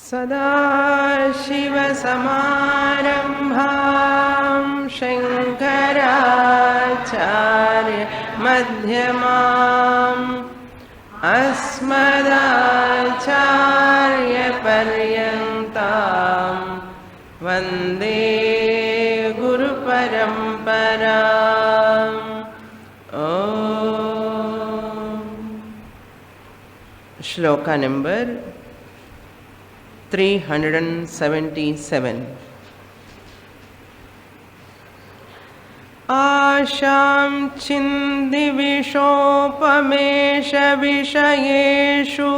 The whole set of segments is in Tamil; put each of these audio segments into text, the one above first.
सदाशिवसमारम्भां शङ्कराचार्यमध्यमाम् अस्मदाचार्यपर्यन्तां वन्दे गुरुपरम्पराम्। श्लोका नंबर 377। आशां छिन्दिविशोपमेष विषयेषु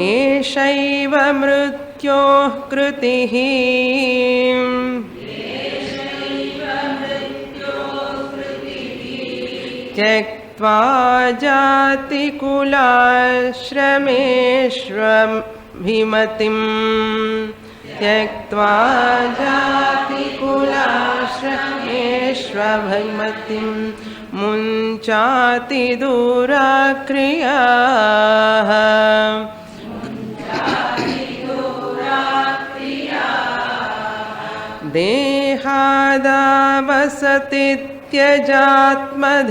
एषैव मृत्योः कृतिः त्यक्त्वा जातिकुलाश्रमेष्वभिमतिं त्यक्त्वा जातिकुलाश्रमेष्वभिमतिं मुञ्चाति दूराक्रियाः देहादावसति त्यजात्मधिषणाम्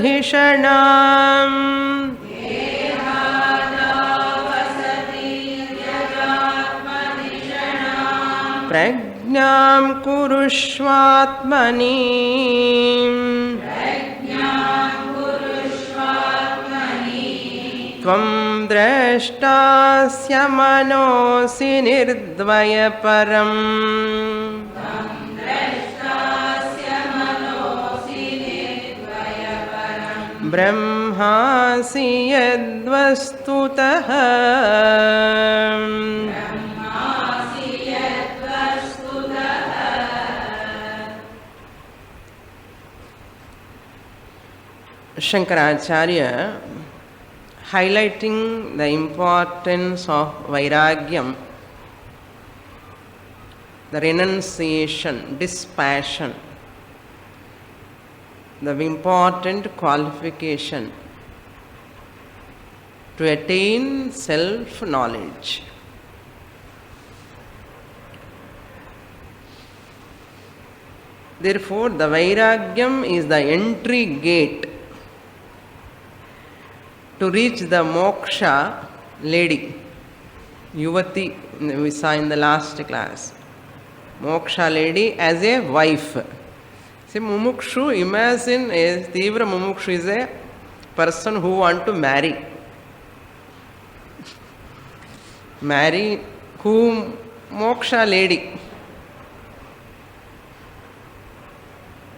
प्रज्ञां कुरुष्वात्मनि त्वं द्रष्टास्य मनोऽसि निर्द्वयपरम् ब्रह्मासि यद्वस्तुतः Shankaracharya, highlighting the importance of Vairagyam, the renunciation, dispassion, the important qualification to attain self-knowledge. Therefore, the Vairagyam is the entry gate to reach the moksha lady, Yuvati, we saw in the last class. Moksha lady as a wife. See, mumukshu, imagine a Tivra mumukshu is a person who want to marry. Marry whom? Moksha lady.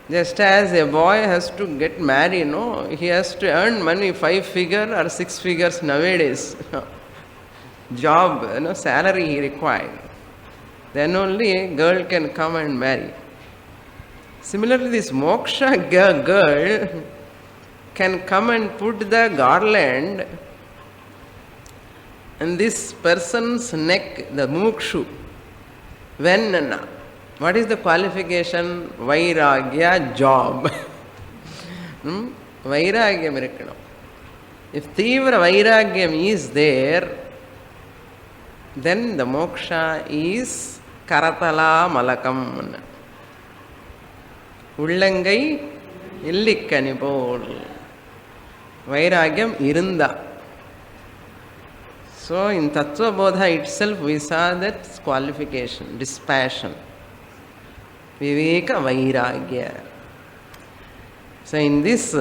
Just as a boy has to get married, no, he has to earn money 5 figures or 6 figures nowadays. Job, salary he required. Then only a girl can come and marry. Similarly, this moksha girl can come and put the garland in this person's neck, the mukshu. When? What is the qualification? Vairagya, job. Vairagyam irukkanum. If Tivra Vairagyam is there, then the moksha is Karatala Malakam. Ullangai illikkani pol. Vairagyam irunda. So in Tattva Bodha itself we saw that qualification, dispassion. Viveka Vairagya. So in this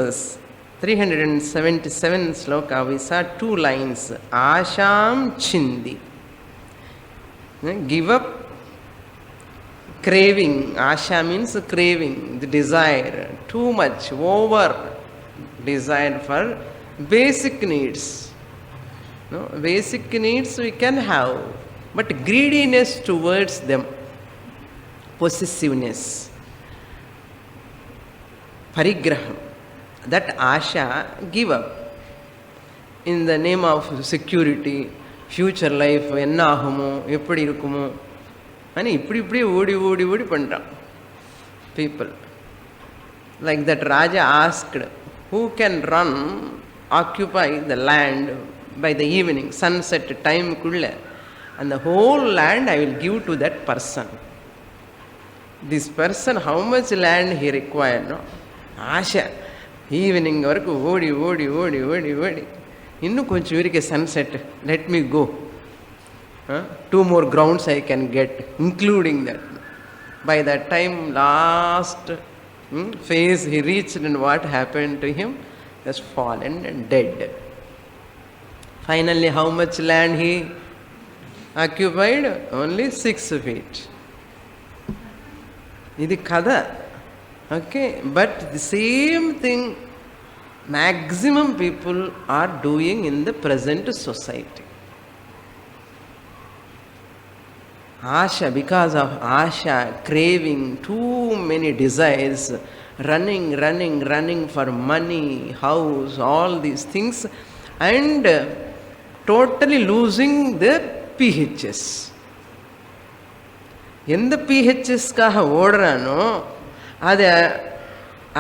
377 sloka we saw 2 lines. Asham Chindi. Give up craving. Asha means craving, the desire. Too much, over desire for basic needs. No, basic needs we can have, but greediness towards them. Possessiveness, parigraham, that asha, give up in the name of security, future life, enna agumo, eppadi irukumo, ani ipdi odi pandran people. Like that Raja asked, who can run, occupy the land by the evening, sunset time kulla, and the whole land I will give to that person. This person, how much land he required, no? Asha. Evening varaku odi innu koncham irike sunset, let me go. 2 more grounds I can get, including that. By that time, last phase he reached, and what happened to him? He has fallen and dead. Finally, how much land he occupied? Only 6 feet. Idi kada. Okay, but the same thing maximum people are doing in the present society. Asha, because of asha, craving, too many desires, running for money, house, all these things, and totally losing their PHS. எந்த பிஹெச்எஸ்க்காக ஓடுறானோ அது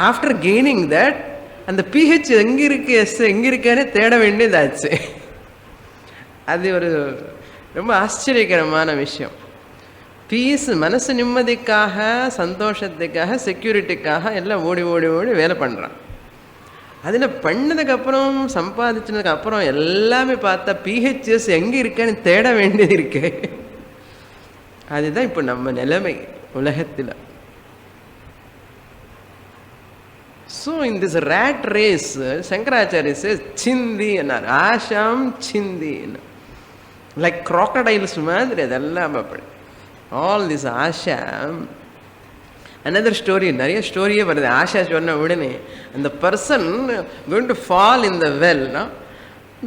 ஆஃப்டர் கெய்னிங் தட் அந்த பிஹெச் எங்கே இருக்கு, எஸ் எங்கே இருக்கானே தேட வேண்டியதாச்சு. அது ஒரு ரொம்ப ஆச்சரியகரமான விஷயம். பீஸ், மனசு நிம்மதிக்காக, சந்தோஷத்துக்காக, செக்யூரிட்டிக்காக எல்லாம் ஓடி வேலை பண்ணுறான். அதில் பண்ணதுக்கப்புறம், சம்பாதிச்சதுக்கப்புறம் எல்லாமே பார்த்தா பிஹெச்எஸ் எங்கே இருக்கான்னு தேட வேண்டியது இருக்கு. அதுதான் இப்போ நம்ம நிலைமை உலகத்தில். So in this rat race, Shankaracharya says, chindi enar, asham chindi enar. Like crocodiles மாதிரி அதெல்லாம் அப்படி. All this asham. Another story, நிறைய ஸ்டோரியே வருது. ஆஷா சொன்ன உடனே அந்த person going to fall in the well. No?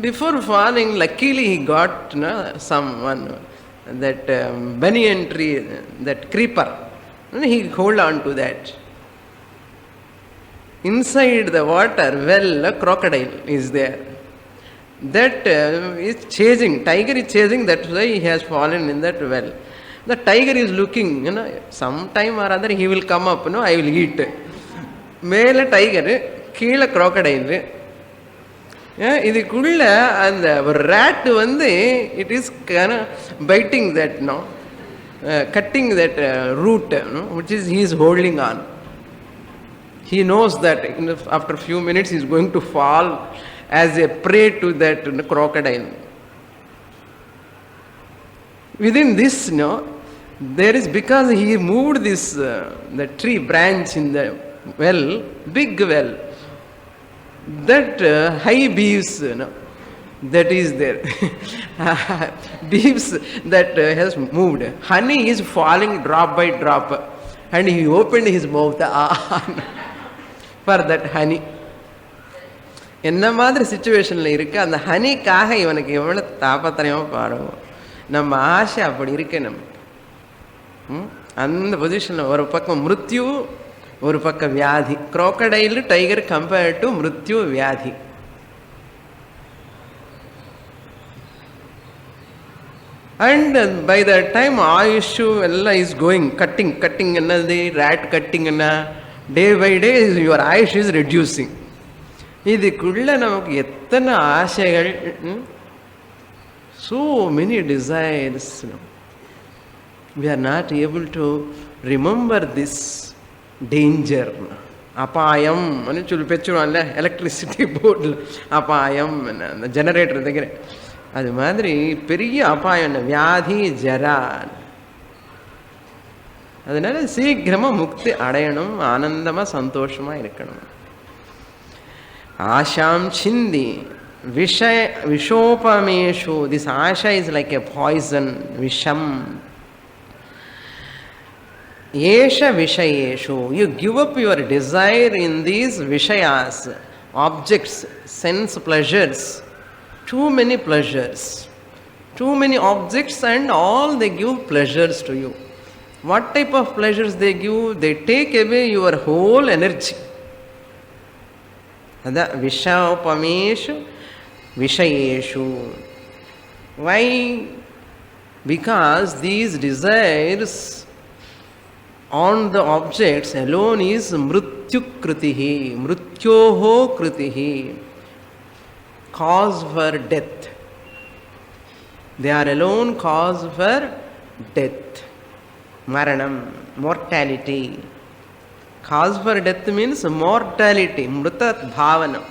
Before falling, luckily he got someone, that banyan tree, that creeper. And he hold on to that. Inside the water well, a crocodile is there. That is chasing, tiger is chasing, that's why he has fallen in that well. The tiger is looking, sometime or other he will come up, I will eat. மேலே டைகரு, கீழே crocodile. இதுக்குள்ள அந்த ஒரு rat வந்து it is biting that, cutting that root, which is he is holding on. He knows that after a few minutes he is going to fall as a prey to that crocodile. Within this, there is, because he moved this the tree branch in the well, big well, that high beeves, that is there. Beeves that has moved. Honey is falling drop by drop, and he opened his mouth for that honey. என்ன மாதிரி சிச்சுவேஷனில் இருக்குது, அந்த ஹனிக்காக இவனுக்கு எவ்வளோ தாபத்திரமாக பாடும். நம்ம ஆசை அப்படி இருக்கு நமக்கு. அந்த பொசிஷனில் ஒரு பக்கம் மிருத்யு, ஒரு பக்கம் வியாதி. crocodile, tiger compared to மிருத்யு, வியாதி. And by that time Ayush எல்லாம் is going, cutting என்னது, rat cutting என்ன, day by day your AYUSH is reducing. இதுக்குள்ள நமக்கு எத்தனை ஆசைகள், so many desires. We are not able to remember this danger. அபாயம் சொல்லி பெற்றுவான்ல எலக்ட்ரிசிட்டி போர்டில், அபாயம் அந்த ஜெனரேட்டர் దగ్గర. அது மாதிரி பெரிய அபாயம் வியாதி, ஜரா. அதனால சீக்கிரமாக முக்தி அடையணும், ஆனந்தமாக சந்தோஷமாக இருக்கணும். ஆஷாம் சிந்தி விஷோபமேஷு. This asha is like a poison, விஷம். Esha vishayeshu. You give up your desire in these vishayas, objects, sense pleasures. Too many pleasures, too many objects, and all they give pleasures to you. What type of pleasures they give? They take away your whole energy. Ada vishapameshu vishayeshu. Why? Because these desires on the objects alone is mrityu kritihi, mrityoho kritihi, cause for death. They are alone cause for death, maranam, mortality. Cause for death means mortality, mritat bhavanam.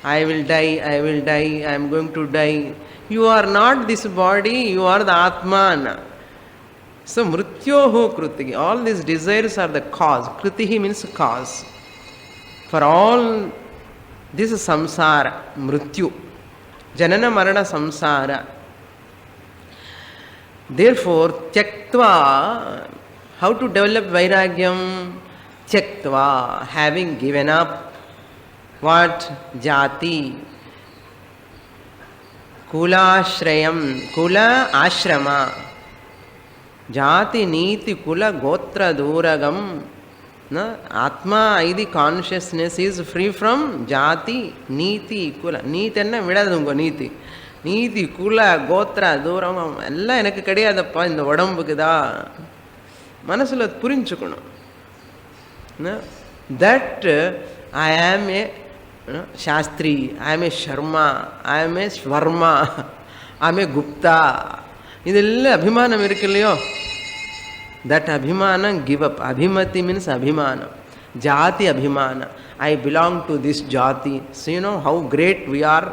I will die, I am going to die. You are not this body, you are the Atman. So, mrityoho kritihi, all these desires are the cause. Kritihi means cause. For all this samsara, mrityu, janana marana samsara. Therefore, tyaktva, how to develop vairagyam? Tyaktva, having given up what? Jati, kulashrayam, kula ashrama, jati niti kula gotra duragam. No? Atma, the consciousness is free from jati, niti, kula. Niti enna vidadungo niti. நீதி குல கோத்திர தூரம் எல்லாம் எனக்கு கிடையாதப்பா, இந்த உடம்புக்கு தான். மனசில் புரிஞ்சுக்கணும். தட் ஐ ஆம் ஏ சாஸ்திரி, ஐ ஆம் ஏ சர்மா, ஐ ஆம் ஏ ஸ்வர்மா, ஐ ஆம் ஏ குப்தா, இதெல்லாம் அபிமானம் இருக்கு இல்லையோ, தட் அபிமானம் கிவ் அப். அபிமதி மீன்ஸ் அபிமானம், ஜாதி அபிமானம். ஐ பிலாங் டு திஸ் ஜாதி. So you know how great we are.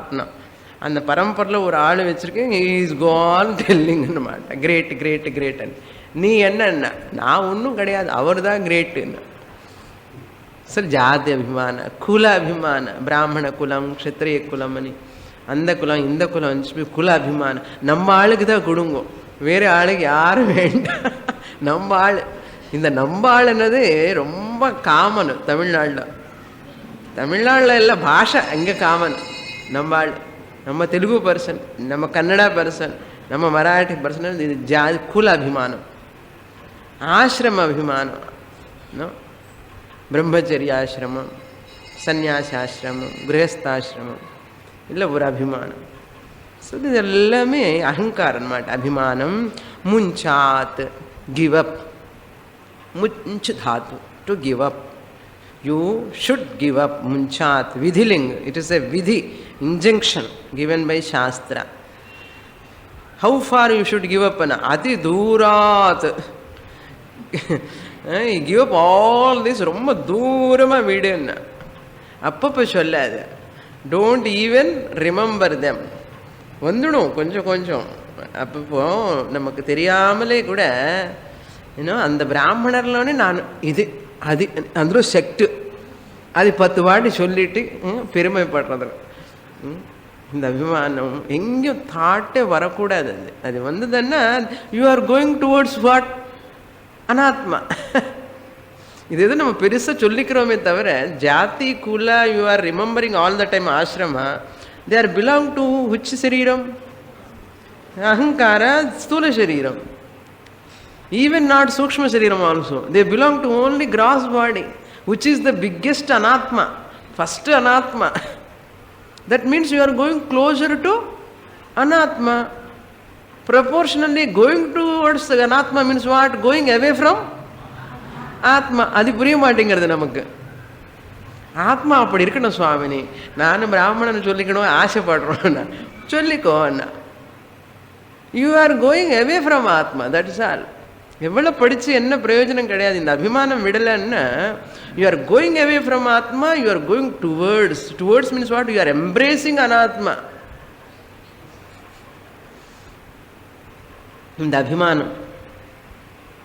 அந்த பரம்பரில் ஒரு ஆள் வச்சுருக்கேன், இஸ் கான் டெல்லிங் மாட்டேன், கிரேட் கிரேட் கிரேட்னு. நீ என்னன்னா, நான் ஒன்றும் கிடையாது, அவர் தான் கிரேட்டுன்னு. சார் ஜாதி அபிமான, குல அபிமான, பிராமண குலம், க்ஷத்ரிய குலம் அனி, அந்த குலம் இந்த குலம், குல அபிமானம். நம்ம ஆளுக்கு தான் கொடுங்கோ, வேறு ஆளுக்கு யாரும் வேண்டாம். நம்ம ஆள், இந்த நம்ம ஆளுன்னது ரொம்ப காமன் தமிழ்நாட்டில். தமிழ்நாட்டில் எல்லாம் பாஷை அங்கே காமன். நம்ம ஆள், நம்ம தெலுங்கு பர்சன், நம்ம கன்னடா பர்சன், நம்ம மராட்டி பர்சன். இது ஜாதி குல அபிமானம். ஆசிரம அபிமானம், பிரம்மச்சரியாசிரமம், சந்நியாசாசிரமம், கிரகஸ்தாசிரமம், இல்லை ஒரு அபிமானம். ஸோ இது எல்லாமே அகங்காரம் அన్నమాట. அபிமானம். முஞ்சாத், கிவ் அப். முஞ்ச் தாத்து, to give up. You should give up. Munchat, vidhiling. It is a vidhi, injunction given by Shastra. How far you should give up? Ati durat. You give up all this. Romba doorama videna. Appappa sollada. Don't even remember them. Vandunu konjam konjam. Appappo namakku theriyamale kuda, you know, and the brahmanarlone naan idu அது అందులో செக்ட், அது 10 வாட்டி சொல்லிட்டு பெருமைப்படுறது. இந்த அபிமானம் எங்கேயும் தாட்டே வரக்கூடாது. அது அது வந்ததுன்னா you are going towards what? அனாத்மா. இது எது நம்ம பெருசாக சொல்லிக்கிறோமே தவிர, ஜாதி குல you are remembering all the time Ashrama, they are belong to which சரீரம்? அகங்கார ஸ்தூல சரீரம். Even not Sukshma Shariram also. They belong to only gross body, which is the biggest anatma, first anatma. That means you are going closer to anatma. Proportionally going towards anatma means what? Going away from atma. Adi puriya maatengirudhu namakku. ஆத்மா அப்படி இருக்கணும் சுவாமினி. நானும் பிராமணன் சொல்லிக்கணும் ஆசைப்படுறோம். சொல்லிக்கோ. You are going away from atma. That is all. எவ்வளோ படித்து என்ன பிரயோஜனம் கிடையாது. இந்த அபிமானம் விடலைன்னா you are going away from atma, you are going towards. Towards means what? You are embracing anatma. இந்த அபிமானம்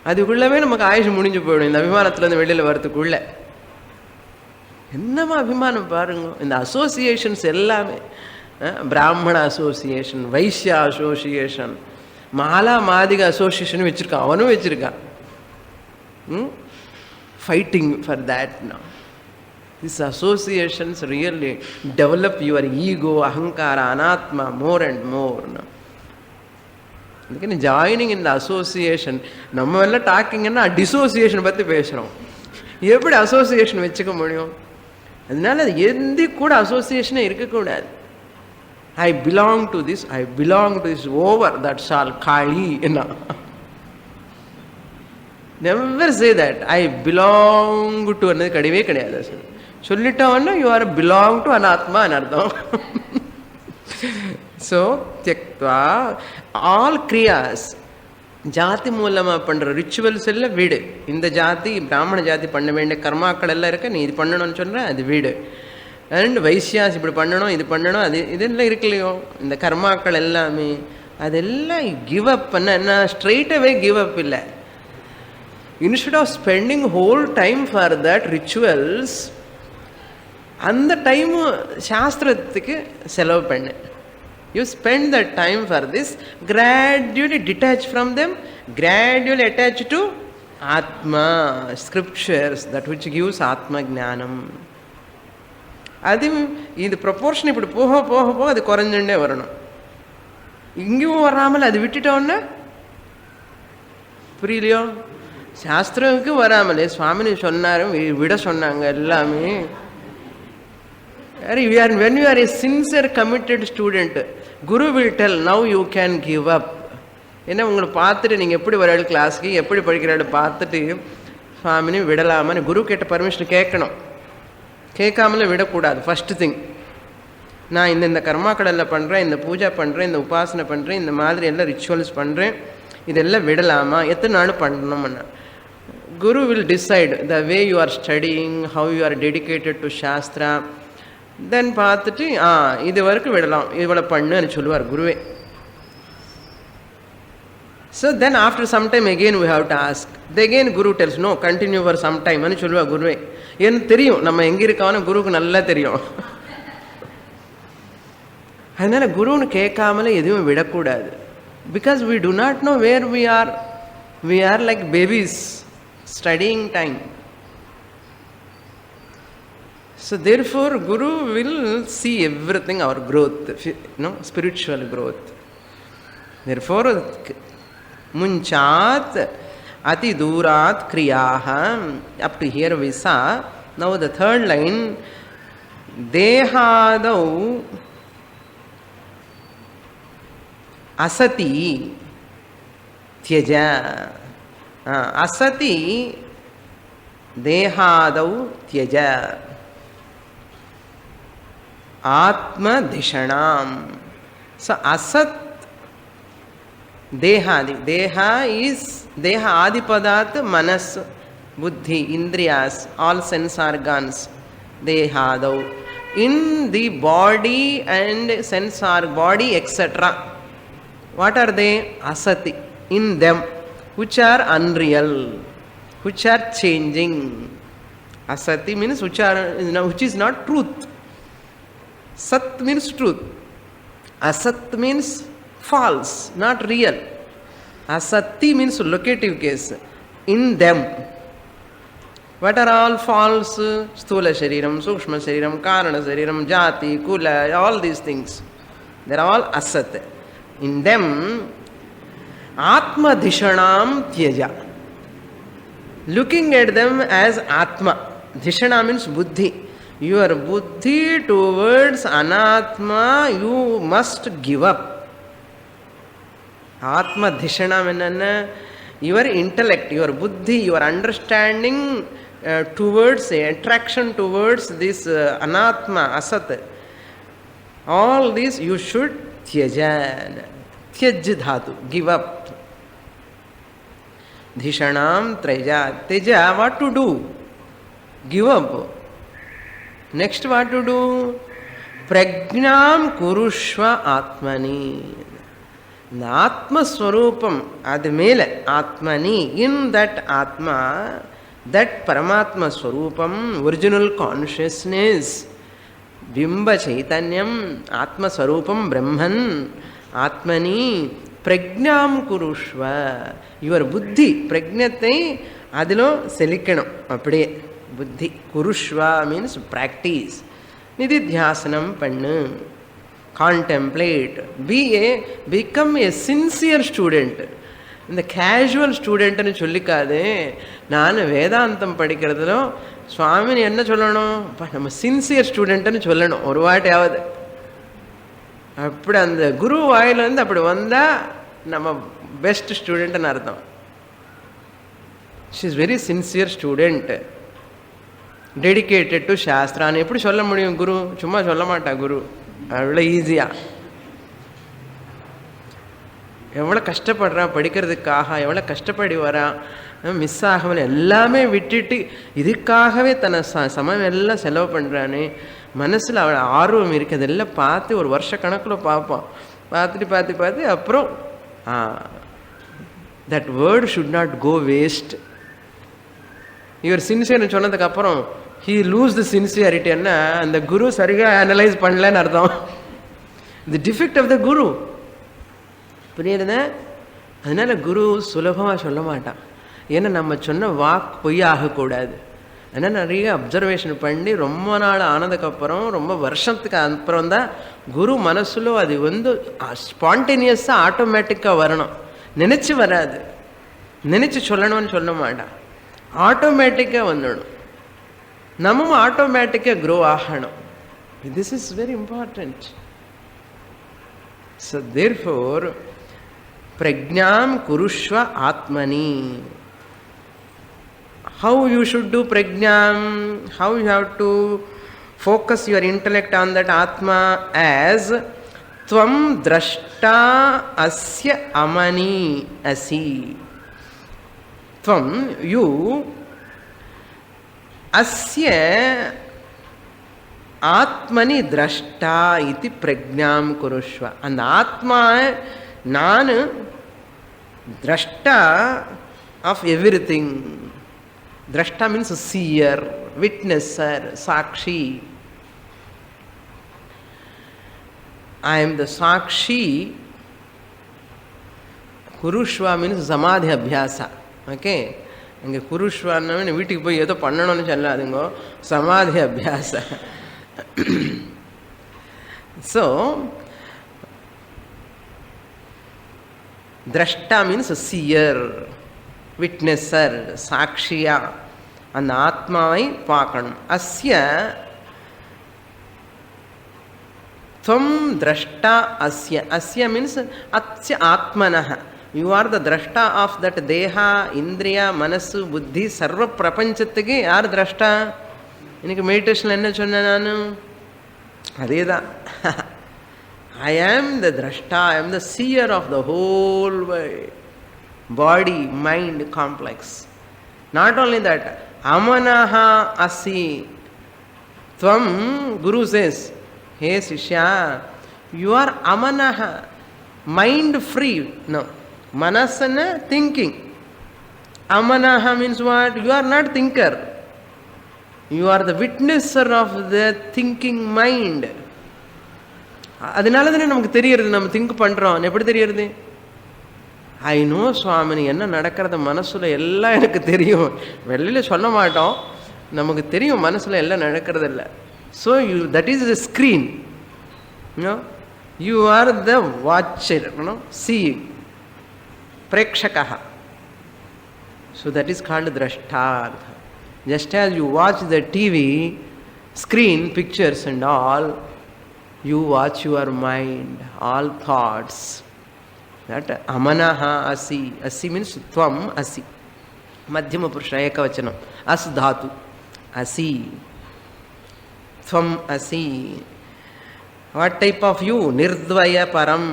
அதுக்குள்ளவே நமக்கு ஆயுஷ் முடிஞ்சு போயிடும். இந்த அபிமானத்துலேருந்து வெளியில் வரத்துக்குள்ள என்னமா அபிமானம் பாருங்க. இந்த அசோசியேஷன்ஸ் எல்லாமே, பிராமண அசோசியேஷன், வைசிய அசோசியேஷன், மாலா மாதிக அசோசியேஷன் வச்சுருக்கான், அவனும் வச்சுருக்கான். Fighting for that. No this associations really develop your ego, ahankara, anatma more and more. அதுக்கு ஜாயினிங் இந்த அசோசியேஷன். நம்ம எல்லாம் டாக்கிங்கன்னா டிசோசியேஷன் பற்றி பேசுகிறோம். எப்படி அசோசியேஷன் வச்சுக்க முடியும்? அதனால எந்த கூட அசோசியேஷனே இருக்கக்கூடாது. I belong to this, I belong to this, over, that's all. Kali. Never say that I belong to அன்னது கிடையவே கிடையாது. சொல்லிட்டோன்னா யூ ஆர் பிலாங் டு அனாத்மான்னு அர்த்தம். ஸோ தியக்த்வா ஆல் கிரியாஸ், ஜாதி மூலமாக பண்ணுற ரிச்சுவல்ஸ் எல்லாம் வீடு. இந்த ஜாதி பிராமண ஜாதி பண்ண வேண்டிய கர்மாக்கள் எல்லாம் இருக்க, நீ இது பண்ணணும்னு சொல்கிற அது வீடு. அண்ட் வைசியாஸ் இப்படி பண்ணணும், இது பண்ணணும், அது இதெல்லாம் இருக்கு இல்லையோ, இந்த கர்மாக்கள் எல்லாமே அதெல்லாம் கிவ் அப் பண்ண என்ன, ஸ்ட்ரெயிட் அவே கிவ் அப் இல்லை. Instead of spending whole time for that rituals, அந்த டைமு சாஸ்திரத்துக்கு செலவு பண்ணு. You spend the time for this, gradually detach from them, gradually attach to Atma, scriptures, that which gives Atma Jnanam. அது இது ப்ரொப்போர்ஷன் இப்படி போக போக போக அது குறைஞ்சுட்டே வரணும். இங்கேயும் வராமல் அது விட்டுட்டோன்னா புரியலையோ, சாஸ்திரத்துக்கு வராமலே சுவாமினி சொன்னாரும் விட சொன்னாங்க எல்லாமே. When you are a sincere committed student, Guru will tell, now you can give up. ஏன்னா உங்களை பார்த்துட்டு நீங்கள் எப்படி வராது கிளாஸுக்கு, எப்படி படிக்கிறாரு பார்த்துட்டு சுவாமினி விடலாமான்னு குரு கேட்ட பர்மிஷன் கேட்கணும். கேட்காமலே விடக்கூடாது. ஃபஸ்ட்டு திங், நான் இந்த கர்மாக்கடலில் பண்ணுறேன், இந்த பூஜை பண்ணுறேன், இந்த உபாசனை பண்ணுறேன், இந்த மாதிரி எல்லாம் ரிச்சுவல்ஸ் பண்ணுறேன், இதெல்லாம் விடலாமா, எத்தனை நாள் பண்ணணும்னா guru will decide the way you are studying, how you are dedicated to shastra. Then பார்த்துட்டு இது வரைக்கும் விடலாம், இவ்வளோ பண்ணுன்னு சொல்லுவார் குருவே. So then after some time again we have to ask. Again guru tells no, continue for some டைம்னு சொல்லுவார் குருவே. ஏன்னு தெரியும் நம்ம எங்கே இருக்கான்னு குருவுக்கு நல்லா தெரியும். அதனால் குருன்னு கேட்காமலே எதுவும் விடக்கூடாது. Because we do not know where we are. We are like babies studying time. So therefore Guru will see everything, our growth, spiritual growth. Therefore munchat ati durat kriyaha. Up to here we saw. Now the third line, dehadau asati tyaja. Asati dehadau tyaja. Atma Dishanam. So Asat Dehadi. Deha is Deha Adipadat, Manas, Buddhi, Indriyas, all sense organs. Dehadau. In the body and sense organ, body, etc. What are they? Asati. In them, which are unreal, which are changing. Asati means which is not truth. Sat means truth. Asat means false, not real. Asati means locative case. In them. What are all false? Sthula Shariram, Sukshma Shariram, Karana Shariram, Jati, Kula, all these things. They are all asat. In them, Atma Dishanam Tyaja. Looking at them as Atma. Dhishana means Buddhi. Your buddhi towards anatma you must give up. Atma dhishana menna, your intellect, your buddhi, your understanding towards attraction towards this anatma, asat, all this you should tyajan. Tyaj dhatu, give up. Dhishanam treja. Teja, what to do? Give up. Next, what to do? Pragnam kurushva atmani. The Atma Swarupam, admele atmani, in that Atma, that Paramatma Swarupam, original consciousness, Bimba Chaitanyam, Atma Swarupam, Brahman, Atmani, Pragnam kurushva. Your buddhi, pragnate, adilo selikano, apde. Buddhi. Kurushva means practice. Nididhyasanam pannu. Contemplate. Become a sincere student. இந்த கேஷுவல் ஸ்டூடெண்ட்னு சொல்லிக்காது. நான் வேதாந்தம் படிக்கிறதுல சுவாமினி என்ன சொல்லணும், நம்ம சின்சியர் ஸ்டூடெண்ட்னு சொல்லணும் ஒரு வாட்டியாவது. அப்படி அந்த குரு வாயிலேருந்து அப்படி வந்தால் நம்ம பெஸ்ட் ஸ்டூடெண்ட்னு அர்த்தம். She is very sincere student, dedicated to சாஸ்திரான்னு எப்படி சொல்ல முடியும்? குரு சும்மா சொல்ல மாட்டா. குரு அவ்வளோ ஈஸியாக எவ்வளோ கஷ்டப்படுறா படிக்கிறதுக்காக, எவ்வளோ கஷ்டப்படி வரா, மிஸ் ஆகாமல் எல்லாமே விட்டுட்டு இதுக்காகவே தன்னை சமயம் எல்லாம் செலவு பண்ணுறானே. மனசில் அவள் ஆர்வம் இருக்குது. அதெல்லாம் பார்த்து ஒரு வருஷ கணக்கில் பார்ப்பான். பார்த்து அப்புறம் that word should not go waste. இவர் சின்சியர்னு சொன்னதுக்கப்புறம் ஹீ லூஸ் தி சின்சியாரிட்டி. என்ன, அந்த குரு சரியாக அனலைஸ் பண்ணலன்னு அர்த்தம். தி டிஃபெக்ட் ஆஃப் த குரு புரியுறத. அதனால குரு சுலபமாக சொல்ல மாட்டான். ஏன்னா நம்ம சொன்ன வாக் பொய் ஆகக்கூடாது. அதனால் நிறைய அப்சர்வேஷன் பண்ணி ரொம்ப நாள் ஆனதுக்கப்புறம், ரொம்ப வருஷத்துக்கு அப்புறம் தான் குரு மனசுல அது ஸ்பான்டேனியஸாக ஆட்டோமேட்டிக்காக வரணும். நினச்சி வராது, நினச்சி சொல்லணும்னு சொல்ல மாட்டான். ஆட்டோமேட்டிக்காக வந்துடும். நம்மவும் ஆட்டோமேட்டிக்காக க்ரோ ஆகணும். This is very important. So therefore பிரஜ்ஞாம் குருஷ்வ ஆத்மனி. How you should do prajnam, how you have to focus your intellect on that Atma as Tvam drashta asya amani asi. Tvam, you, asya Atmani drashta iti prajnam kurushva. And Atma, nanu drashta of everything. Drashta means seer, witnesser, sakshi. I am the sakshi. Kurushva means samadhi abhyasa. Okay? இங்கே குருஷ்வான்னு வீட்டுக்கு போய் ஏதோ பண்ணணும்னு சொல்லாதுங்க, சமாதி அபியாச. ஸோ திரஷ்டா மீன்ஸ் சீயர், விட்னஸர், சாட்சியா அந்த ஆத்மாவை பார்க்கணும். அஸ்ய துவம் திரஷ்டா அஸ்ய. அஸ்ய மீன்ஸ் அஸ்ய ஆத்மனः. You are the drashta of that தேஹா, இந்திரியா, மனசு, புத்தி, சர்வ பிரபஞ்சத்துக்கு யார் திரஷ்டா? இன்னைக்கு மெடிடேஷனில் என்ன சொன்னேன் நான்? அதே தான். I am the drashta, I am the seer of the whole world. Body, mind complex. Not only that, amanaha asi. Tvam, Guru says, hey Shishya, you are amanaha, mind free. No, manasana, thinking. Amanaha means what? You are not thinker. You are the witnesser of the thinking mind. அதனால தானே நமக்கு தெரியறது, நம்ம திங்க் பண்ணுறோம். எப்படி தெரியறது? ஐ நோ சுவாமினி, என்ன நடக்கிறது மனசில் எல்லாம் எனக்கு தெரியும். வெளியில் சொல்ல மாட்டோம், நமக்கு தெரியும் மனசில் எல்லாம் நடக்கிறது இல்லை. So you that is the screen. You are the watcher, seeing, பிரேக்ஷகா. So that is called drashta. Just as you watch the TV screen, pictures and all, you watch your mind, all thoughts. That amanaha asi. Asi means tvam asi. Madhyama purusha ekavachanam. As dhatu. Asi. Tvam asi. What type of you? Nirdvaya param.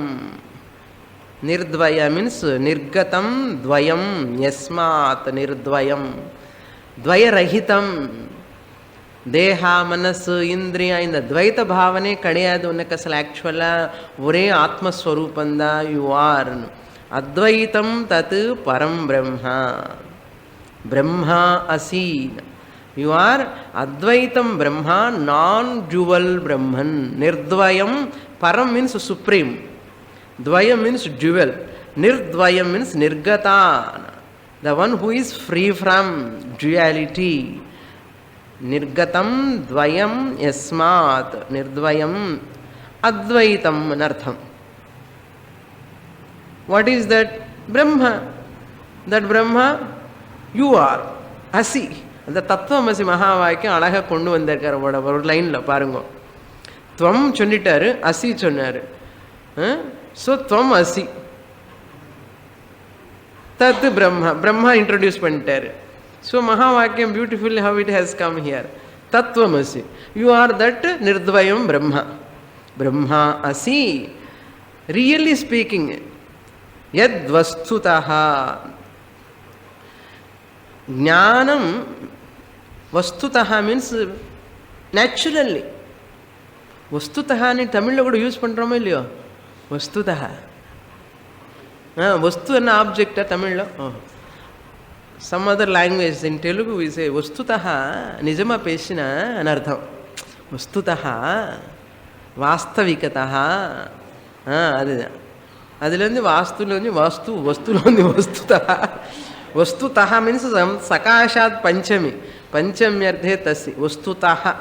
Nirdvaya means nirgatam dvayam yasmat nirdvayam. Dvaya rahitam. தேஹா, மனசு, இந்திரியா, இந்த துவைத்த பாவனை கிடையாது உனக்கு. அசல் ஆக்சுவலாக ஒரே ஆத்மஸ்வரூபந்தான் யூ ஆர். அத்வைத்தம் தத்து பரம் பிரம்மா. பிரம்மா அசி. யூ ஆர் அத்வைத்தம் பிரம்மா, நான் டுவல் பிரம்மன். நிர்த்வயம், பரம் மீன்ஸ் சுப்ரீம், துவயம் மீன்ஸ் டுவல், நிர்த்வயம் மீன்ஸ் நிர்கதா, the one who is free from duality. நிர்கதம் துவயம் யஸ்மாத். நிர்த்வயம் அத்வைத்தம் அர்த்தம். What is that? Brahma. That Brahma you are. அசி. அந்த தத்துவமசி மகா வாக்கியம் அழகாக கொண்டு வந்திருக்கார் ஒரு லைனில் பாருங்க. துவம் சொல்லிட்டாரு, அசி சொன்னார். ஸோ துவம் அசி, தத்து பிரம்மா. பிரம்மா இன்ட்ரடியூஸ் பண்ணிட்டாரு. So Mahavakyam, beautifully how it has come here. Tattvamasi. You are that Nirdvayam Brahma. Brahma asi. Really speaking, Yad Vastutaha. Jnanam Vastutaha means naturally. Vastutaha ni Tamil lo kuda use pandroma illaiyo? Vastutaha. Vastu anna object Tamil lo. Some other language in Telugu we say Vastutaha Nijama Peshina anardham. Vastutaha Vastavikataha. Adilandi Vastuloni Vastu Vastuloni Vastutaha. Vastutaha means Sakashat Panchami. Panchamyardhe tasi. Vastutaha.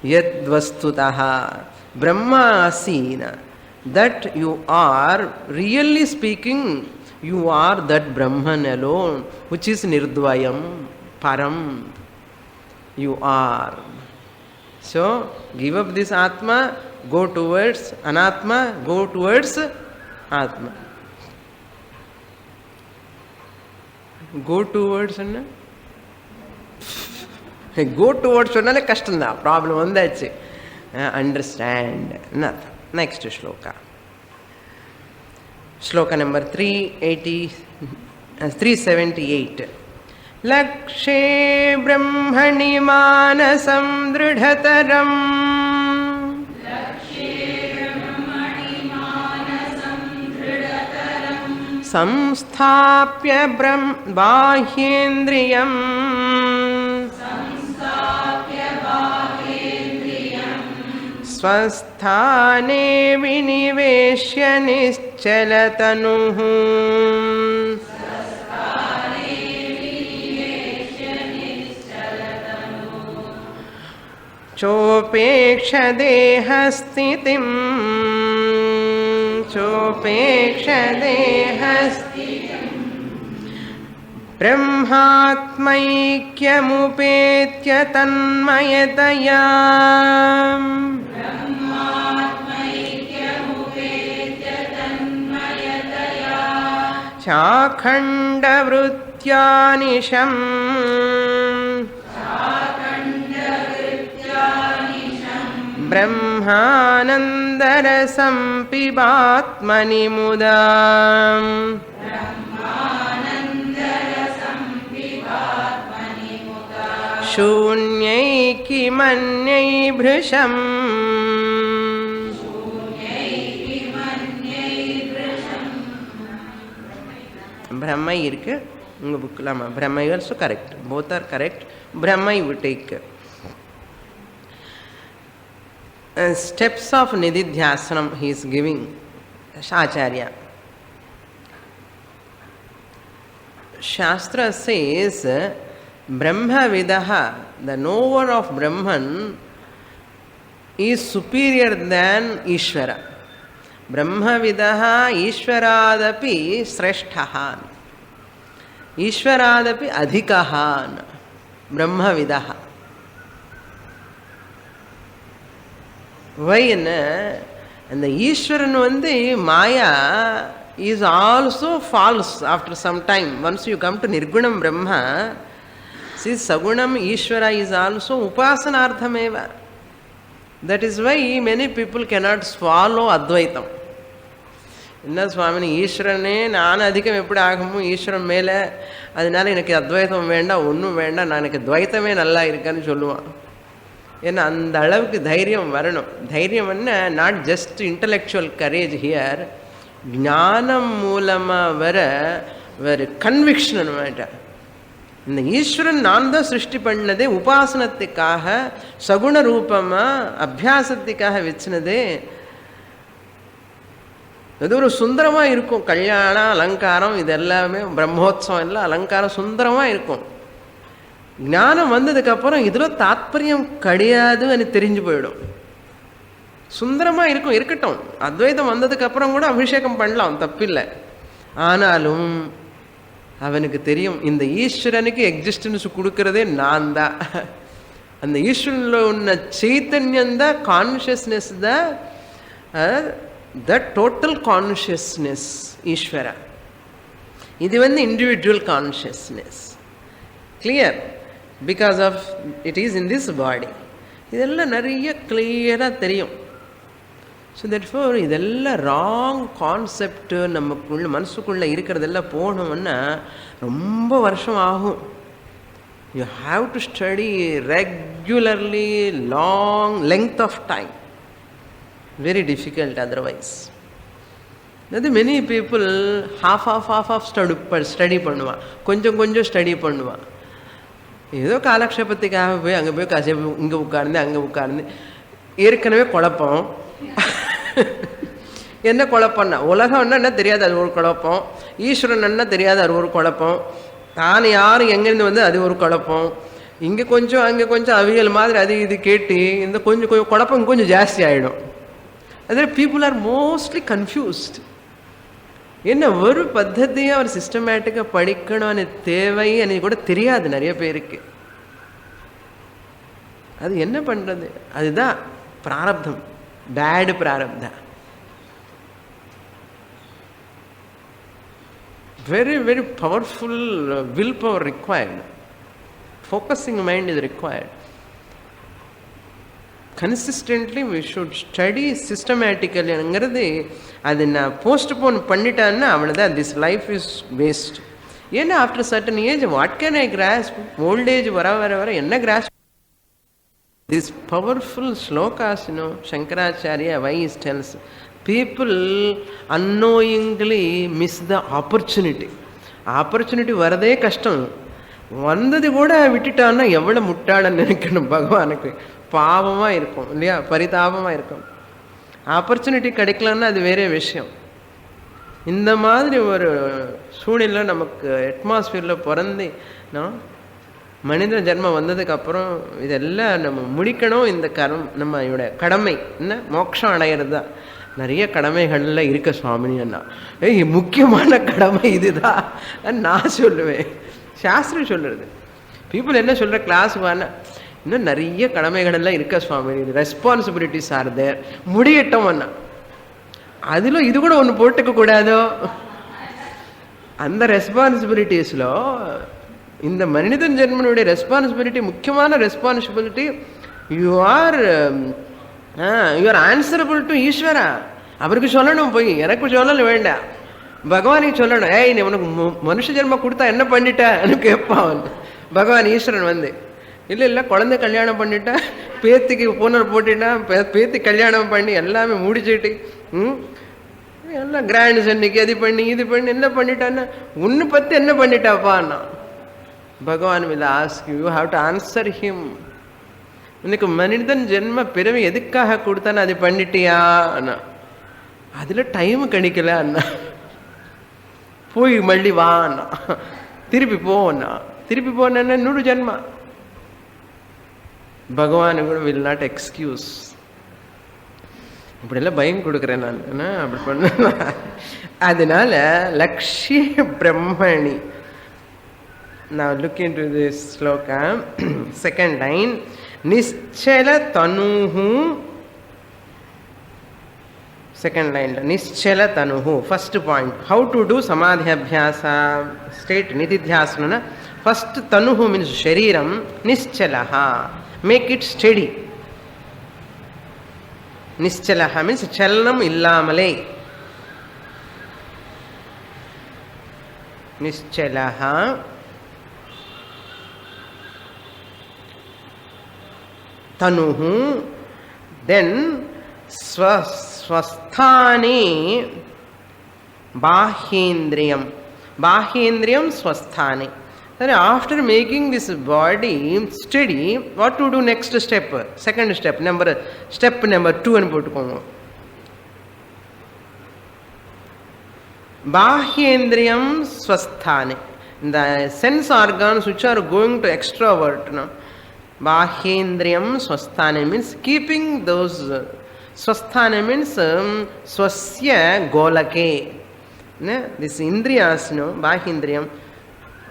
Yad Vastutaha. Brahma asina. That you are, really speaking, you are that Brahman alone, which is Nirdvayam, Param. You are. So, give up this Atma, go towards Anatma, go towards Atma. Go towards Anna? Go towards Anna Kastanda. Problem on that. Understand. Nothing. Next shloka. Shloka number 378. Lakshe brahmani manasam dridhataram. Samsthapya bahyendriyam. Swasthane viniveshya nischalatanuhu. Chopeksha dehastitim. Chopeksha dehastitim. Brahmatmaikyamupetya tanmayataya. Chakhanda-vruttyanisham. Brahmanandarasam pibatmani mudam. Shunyai manyai bhrisham. Brahmai irukku unga book lama. Brahmai also correct. Both are correct. Brahmai you take. Steps of Nididhyasanam he is giving. Acharya. Shastra says Brahma Vidaha, the knower of Brahman, is superior than Ishvara. Brahma Vidaha Ishvaradapi Sreshtaha. Ishvaradapi Adhikaha. Brahma Vidaha. Why? And the Ishvaran Maya is also false after some time. Once you come to Nirgunam Brahma, see Sagunam Ishvara is also Upasanarthameva. That is why many people cannot swallow Advaitam. Inna Swamini Ishvarane Nana Adhikam Eppudu Agamu Ishvaram Mele Adinala Enakku Advaitam Venda Onnu Venda Nanakku Dvaitame Nalla Irukkanu Solluvan. And அந்த அளவுக்கு தைரியம் வரணும். தைரியம் என்ன, not just intellectual courage here, ஞானம் மூலமா வர வேறு கன்விக்ஷன் அన్నమాట. இந்த ஈஸ்வரன் நான் தான் சிருஷ்டி பண்ணதே உபாசனத்துக்காக சகுண ரூபமா அபியாசத்துக்காக வச்சினதே. அது ஒரு சுந்தரமா இருக்கும். கல்யாணம் அலங்காரம் இதெல்லாமே பிரம்மோத்சவம் எல்லாம் அலங்காரம் சுந்தரமா இருக்கும். ஞானம் வந்ததுக்கு அப்புறம் இதுல தாத்பரியம் கிடையாதுன்னு தெரிஞ்சு போயிடும். சுந்தரமா இருக்கும், இருக்கட்டும். அத்வைதம் வந்ததுக்கு அப்புறம் கூட அபிஷேகம் பண்ணலாம், தப்பில்லை. ஆனாலும் அவனுக்கு தெரியும் இந்த ஈஸ்வரனுக்கு எக்ஸிஸ்டன்ஸ் கொடுக்கறதே நான் தான். அந்த ஈஸ்வரன்ல உள்ள சைத்தன்யம் தான், கான்ஷியஸ்னஸ் தான், த டோட்டல் கான்ஷியஸ்னஸ் ஈஸ்வர. இது individual consciousness. Clear? Because of it is in this body. இதெல்லாம் நிறைய கிளியராக தெரியும். ஸோ தட் ஃபோர் இதெல்லாம் ராங் கான்செப்டு நமக்குள்ள மனசுக்குள்ளே இருக்கிறதெல்லாம் போகணும்னா ரொம்ப வருஷம் ஆகும். You have to study regularly, long length of time. Very difficult otherwise. அது மெனி பீப்புள் ஹாஃப் ஸ்டடி பண்ணுவான், கொஞ்சம் கொஞ்சம் ஸ்டடி பண்ணுவான். ஏதோ காலக்ஷேபத்துக்காக போய் அங்கே போய் காசேப்பு இங்கே உட்கார்ந்து அங்கே உட்கார்ந்து ஏற்கனவே குழப்பம். என்ன குழப்பம்னா உலகம்னா என்ன தெரியாது, அது ஒரு குழப்பம். ஈஸ்வரன் என்ன தெரியாது, அது ஒரு குழப்பம். தான் யாரும் எங்கேருந்து அது ஒரு குழப்பம். இங்கே கொஞ்சம் அங்கே கொஞ்சம் அவியல் மாதிரி அது இது கேட்டு இந்த கொஞ்சம் கொஞ்சம் குழப்பம் கொஞ்சம் ஜாஸ்தி ஆகிடும். அதில் பீப்புள் ஆர் மோஸ்ட்லி கன்ஃபியூஸ்ட். என்ன ஒரு பத்ததியாக ஒரு சிஸ்டமேட்டிக்காக படிக்கணும்னு தேவை எனக்கு கூட தெரியாது நிறைய பேருக்கு. அது என்ன பண்ணுறது? அதுதான் பிராரப்தம், பேடு பிராரப்தம். Very very powerful will power required. Focusing mind is required. Consistently we should study சிஸ்டமேட்டிக்கல்ங்கிறது. அது நான் போஸ்ட்போன் பண்ணிட்டான்னா அவ்வளோதான், திஸ் லைஃப் இஸ் வேஸ்ட். ஏன்னா after certain age what can I grass? Voltage வர வர வர என்ன grass? This powerful slokas, Shankaracharya wise tells people unknowingly miss the opportunity. Opportunity வரதே கஷ்டம், வந்தது கூட விட்டுட்டான்னா எவ்வளோ முட்டாளன்னு நினைக்கணும். பகவானுக்கு பாவமாக இருக்கும் இல்லையா, பரிதாபமாக இருக்கும். ஆப்பர்ச்சுனிட்டி கிடைக்கலன்னா அது வேறே விஷயம். இந்த மாதிரி ஒரு சூழ்நிலை நமக்கு அட்மாஸ்பியரில் பிறந்து மனித ஜென்மம் வந்ததுக்கப்புறம் இதெல்லாம் நம்ம முடிக்கணும். இந்த நம்மளோட கடமை என்ன, மோட்சம் அடையிறது தான். நிறைய கடமைகள்லாம் இருக்க சுவாமினி அண்ணா. முக்கியமான கடமை இதுதான் நான் சொல்லுவேன். சாஸ்திரம் சொல்லுறது. பீப்புள் என்ன சொல்கிற கிளாஸ் வான இன்னும் நிறைய கடமைகள் எல்லாம் இருக்க சுவாமி, ரெஸ்பான்சிபிலிட்டிஸ் ஆர் தேர். முடியட்டும் அண்ணா, அதில் இது கூட ஒன்று போட்டுக்க கூடாதோ? அந்த ரெஸ்பான்சிபிலிட்டிஸில் இந்த மனிதன் ஜென்மனுடைய ரெஸ்பான்சிபிலிட்டி, முக்கியமான responsibility, you are answerable to ஈஸ்வரா. அவருக்கு சொல்லணும், போய் எனக்கு சொல்லல வேண்டாம், பகவானுக்கு சொல்லணும். நீ உனக்கு மனுஷ ஜென்மம் கொடுத்தா என்ன பண்ணிட்டேன்னு கேட்பான் பகவான். ஈஸ்வரன் இல்லை குழந்தை கல்யாணம் பண்ணிட்டா, பேத்திக்கு பூனர் போட்டுட்டா, பேத்தி கல்யாணம் பண்ணி எல்லாமே முடிச்சுட்டு எல்லாம் கிராண்ட் சன்னிக்கு அது பண்ணி இது பண்ணி என்ன பண்ணிட்டான்னா உன்னை பற்றி என்ன பண்ணிட்டாப்பான்னா பகவான் will ask you, you have to answer him. உனக்கு மனிதன் ஜென்ம பிறவி எதுக்காக கொடுத்தானே அது பண்ணிட்டியா அண்ணா? அதில் டைம் கிடைக்கல அண்ணா, போய் மல்லி வா அண்ணா, திருப்பி போண்ணா, திருப்பி போனா நூறு ஜென்மா. பகவான் கூட will not excuse. இப்படியெல்லாம் பயம் கொடுக்குறேன் நான், அப்படி பண்ண. அதனால லக்ஷ்ய பிரம்மணி. Now look into this sloka. Second line, nischala tanuhu. Second line, nischala tanuhu. First point, how to do samadhi abhyasa, state nididhyasana. First tanuhu means shariram, nischalaha, make it steady. Nischalaha means chalanam illamale. Nischalaha tanuhu. Then swasthani bahyendriyam. Bahyendriyam swasthani. Then after making this body steady, what to do next step? Second step, step number 2 and potukonga. Bahyendriyam swasthani. The sense organs which are going to extrovert, Bahyendriyam swasthani means keeping those. Swasthani means swasya golake. This indriyas, Bahyendriyam,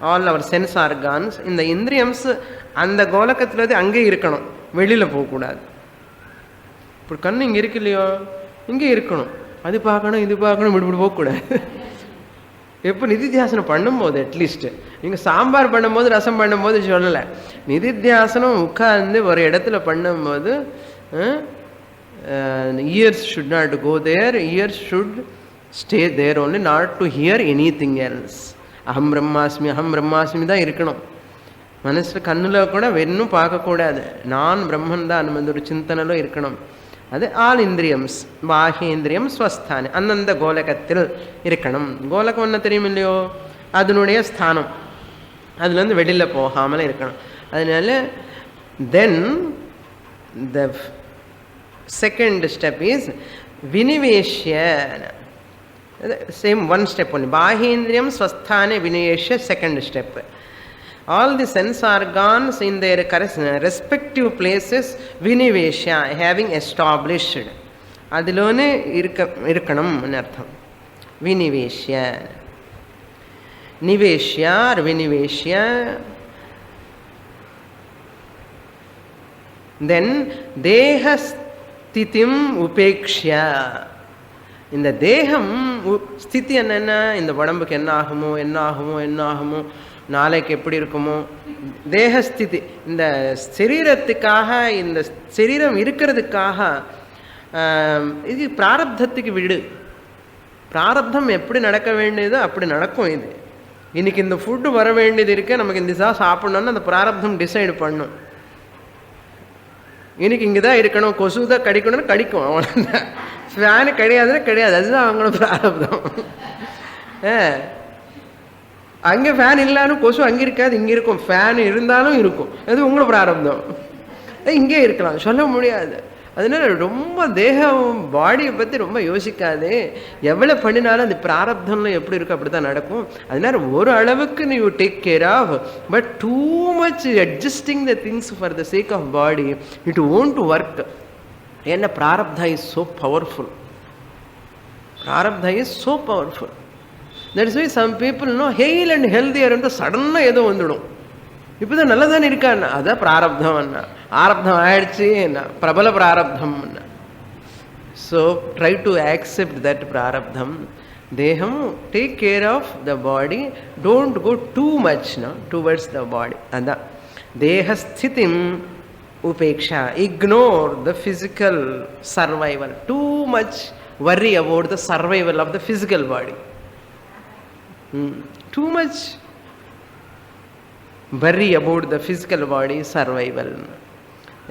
all our sense organs, in the indriyams அந்த கோலக்கத்தில் அங்கே இருக்கணும், வெளியில் போகக்கூடாது. இப்போ கண்ணு இங்கே இருக்கு இல்லையோ, இங்கே இருக்கணும். அது பார்க்கணும் இது பார்க்கணும், இப்படி போகக்கூடாது. எப்போ நிதித்தியாசனம் பண்ணும்போது, அட்லீஸ்ட் நீங்கள் சாம்பார் பண்ணும்போது ரசம் பண்ணும்போது சொல்லலை, நிதித்தியாசனம் உட்கார்ந்து ஒரு இடத்துல பண்ணும்போது ears should not go there, ears should stay there only, not to hear anything else. அகம் பிரம்மாஸ்மி தான் இருக்கணும் மனசில். கண்ணில் கூட வெறும் பார்க்கக்கூடாது, நான் பிரம்மன் தான் அந்த ஒரு சிந்தனையில் இருக்கணும். அது ஆல் இந்திரியம்ஸ், பாஹ்யேந்திரியம் ஸ்வஸ்தானி, அந்தந்த கோலகத்தில் இருக்கணும். கோலகம் என்ன தெரியும் இல்லையோ, அதனுடைய ஸ்தானம், அதுலேருந்து வெளியில் போகாமல் இருக்கணும். அதனால then the second step is வினிவேஷ்ய. Same one step only. பாஹ்யேந்திரியம் ஸ்வஸ்தானே வினிவேஷ்ய, second step. All the sense organs in their respective places viniveshya, having established. adilone irkanam anartham. Viniveshya, niveshya or viniveshya. Then deha sthitim upekshya. இந்த தேகம் ஸ்திதி என்னென்ன, இந்த உடம்புக்கு என்ன ஆகுமோ என்ன ஆகுமோ என்ன ஆகுமோ, நாளைக்கு எப்படி இருக்குமோ, தேகஸ்திதி, இந்த சரீரத்துக்காக, இந்த சரீரம் இருக்கிறதுக்காக, இது பிராரப்தத்துக்கு விடு. பிராரப்தம் எப்படி நடக்க வேண்டியதோ அப்படி நடக்கும். இது இன்னைக்கு இந்த ஃபுட்டு வர வேண்டியது இருக்கு, நமக்கு இந்த சாப்பிடணும்னு அந்த பிராரப்தம் டிசைடு பண்ணும். இன்னைக்கு இங்கே தான் இருக்கணும், கொசு தான் கடிக்கணும்னு கடிக்கும், அவ்வளோதான். ஃபேனு கிடையாதுன்னா கிடையாது, அதுதான் அவங்களோட பிராரப்தம். அங்கே ஃபேன் இல்லாலும் கொசு அங்கே இருக்காது, இங்கே இருக்கும். ஃபேன் இருந்தாலும் இருக்கும், அது உங்களோட பிராரப்தம். இங்கே இருக்கலாம், சொல்ல முடியாது. அதனால ரொம்ப தேகம் பாடியை பற்றி ரொம்ப யோசிக்காது. எவ்வளோ பண்ணினாலும் அந்த பிராரப்தம்ல எப்படி இருக்கும் அப்படி தான் நடக்கும். அதனால ஒரு அளவுக்கு நீ take care of, but too much adjusting the things for the sake of body, it won't work. ஏன்னா prarabdha is so powerful. Prarabdha is so powerful. That's why some people no hale and healthier என்று சடனாக ஏதோ வந்துடும். இப்போ தான் நல்லா தானே இருக்காண்ணா, அதான் பிராரப்தம் அண்ணா, ஆரப்தம் ஆயிடுச்சு என்ன, பிரபல பிராரப்தம். So try to accept that prarabdha. தேகம் take care of the body, don't go too much towards the body. அதான் தேகஸ்திதிம் upeksha, ignore the physical survival, too much worry about the survival of the physical body, too much worry about the physical body survival.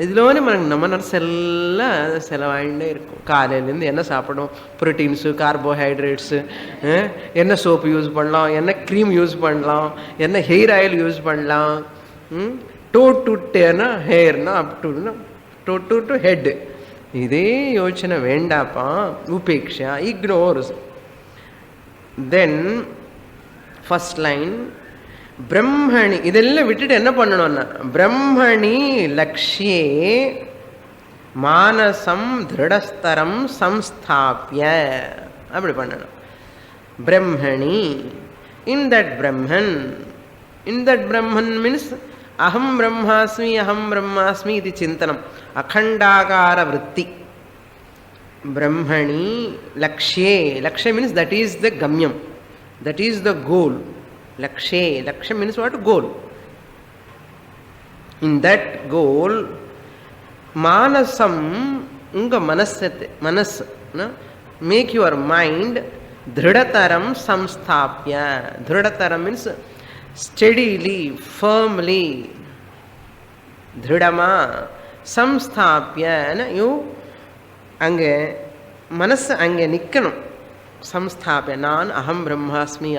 இதிலோனே நம்ம நர்ஸ் எல்லாம் செலவாயிட்டே இருக்கும். காலையிலேருந்து என்ன சாப்பிடும், ப்ரோட்டீன்ஸு, கார்போஹைட்ரேட்ஸு, என்ன சோப்பு யூஸ் பண்ணலாம், என்ன க்ரீம் யூஸ் பண்ணலாம், என்ன ஹெயர் ஆயில் யூஸ் பண்ணலாம், டோ டு டேனா ஹேர்னா அப் டுனா டோ டு ஹெட். இதே யோசனை வேண்டாப்பா. உபேக்ஷா, இக்னோர்ஸ். தென் ஃபர்ஸ்ட் லைன் பிரம்மணி, இதெல்லாம் விட்டுட்டு என்ன பண்ணணும்னா, பிரம்மணி லக்ஷ்யே மானசம் திருடஸ்தரம் சம்ஸ்தாபிய, அப்படி பண்ணணும். பிரம்மணி, in that Brahman, in that Brahman means அகம் பிரம்மாஸ்மி இது சிந்தனம், அகண்டாகார விருத்தி. பிரம்மணி லக்ஷ்யே, லக்ஷ்ய மீன்ஸ் தட் இஸ் த கம்யம், தட் இஸ் த கோல். லக்ஷ்யே, லக்ஷ்யம் means what? Goal. In that goal மானசம், உங்க மனசு மேக் யுவர் மைண்ட் திருடதரம் சம்ஸ்தாபிய. திருடதரம் மீன்ஸ் steadily, firmly, திருடமா, சம்ஸ்தாபிய, யூ அங்கே மனசு அங்கே நிற்கணும். சம்ஸ்தாபிய, நான் அகம் பிரம்மாஸ்மி,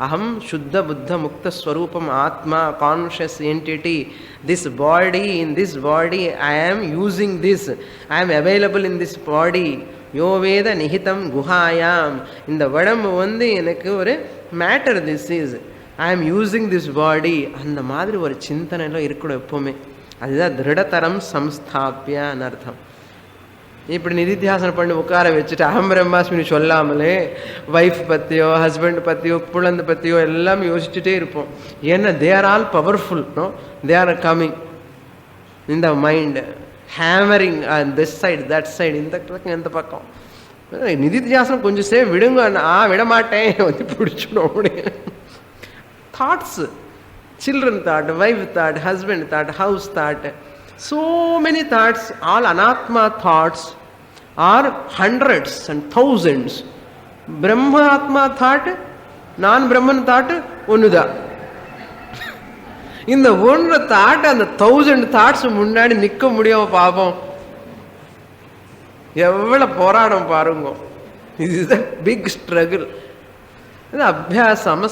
அகம் சுத்த புத்த முக்த ஸ்வரூபம், ஆத்மா, conscious entity. This body, in this body I am using this, ஐ ஆம் அவைலபிள் இன் திஸ் பாடி. யோ வேத நிஹிதம் குஹாயாம், இந்த உடம்பு எனக்கு ஒரு matter, this is, I am using this body. அந்த மாதிரி ஒரு சிந்தனையில் இருக்கணும் எப்போவுமே. அதுதான் திருடதரம் சம்ஸ்தாபியன்னு அர்த்தம். இப்படி நிதித்தியாசனம் பண்ணி உட்கார வச்சுட்டு அகம் பிரம்மாஸ்மின்னு சொல்லாமலே ஒய்ஃப் பற்றியோ ஹஸ்பண்ட் பற்றியோ குழந்தை பற்றியோ எல்லாமே யோசிச்சுட்டே இருப்போம். ஏன்னா they are all powerful, no, they are coming in the mind, hammering this side that side, இந்த பக்கம் இந்த பக்கம். நிதித்தியாசனம் கொஞ்சம் சேவ் விடுங்க, விட மாட்டேன், வந்து பிடிச்சிடும் அப்படின்னு. Thoughts, children thought, wife thought, husband thought, house thought, so many thoughts, all anatma thoughts are hundreds and thousands. Brahma atma thought, non Brahman thought ஒண்ணுதான். இந்த ஒன்று தாட் அந்த 1000 தாட்ஸ் முன்னாடி நிற்க முடியும். பாப்போம் எவ்வளவு போராடம் பாருங்க. இது பிக் ஸ்ட்ரகிள். இது அபியாசம்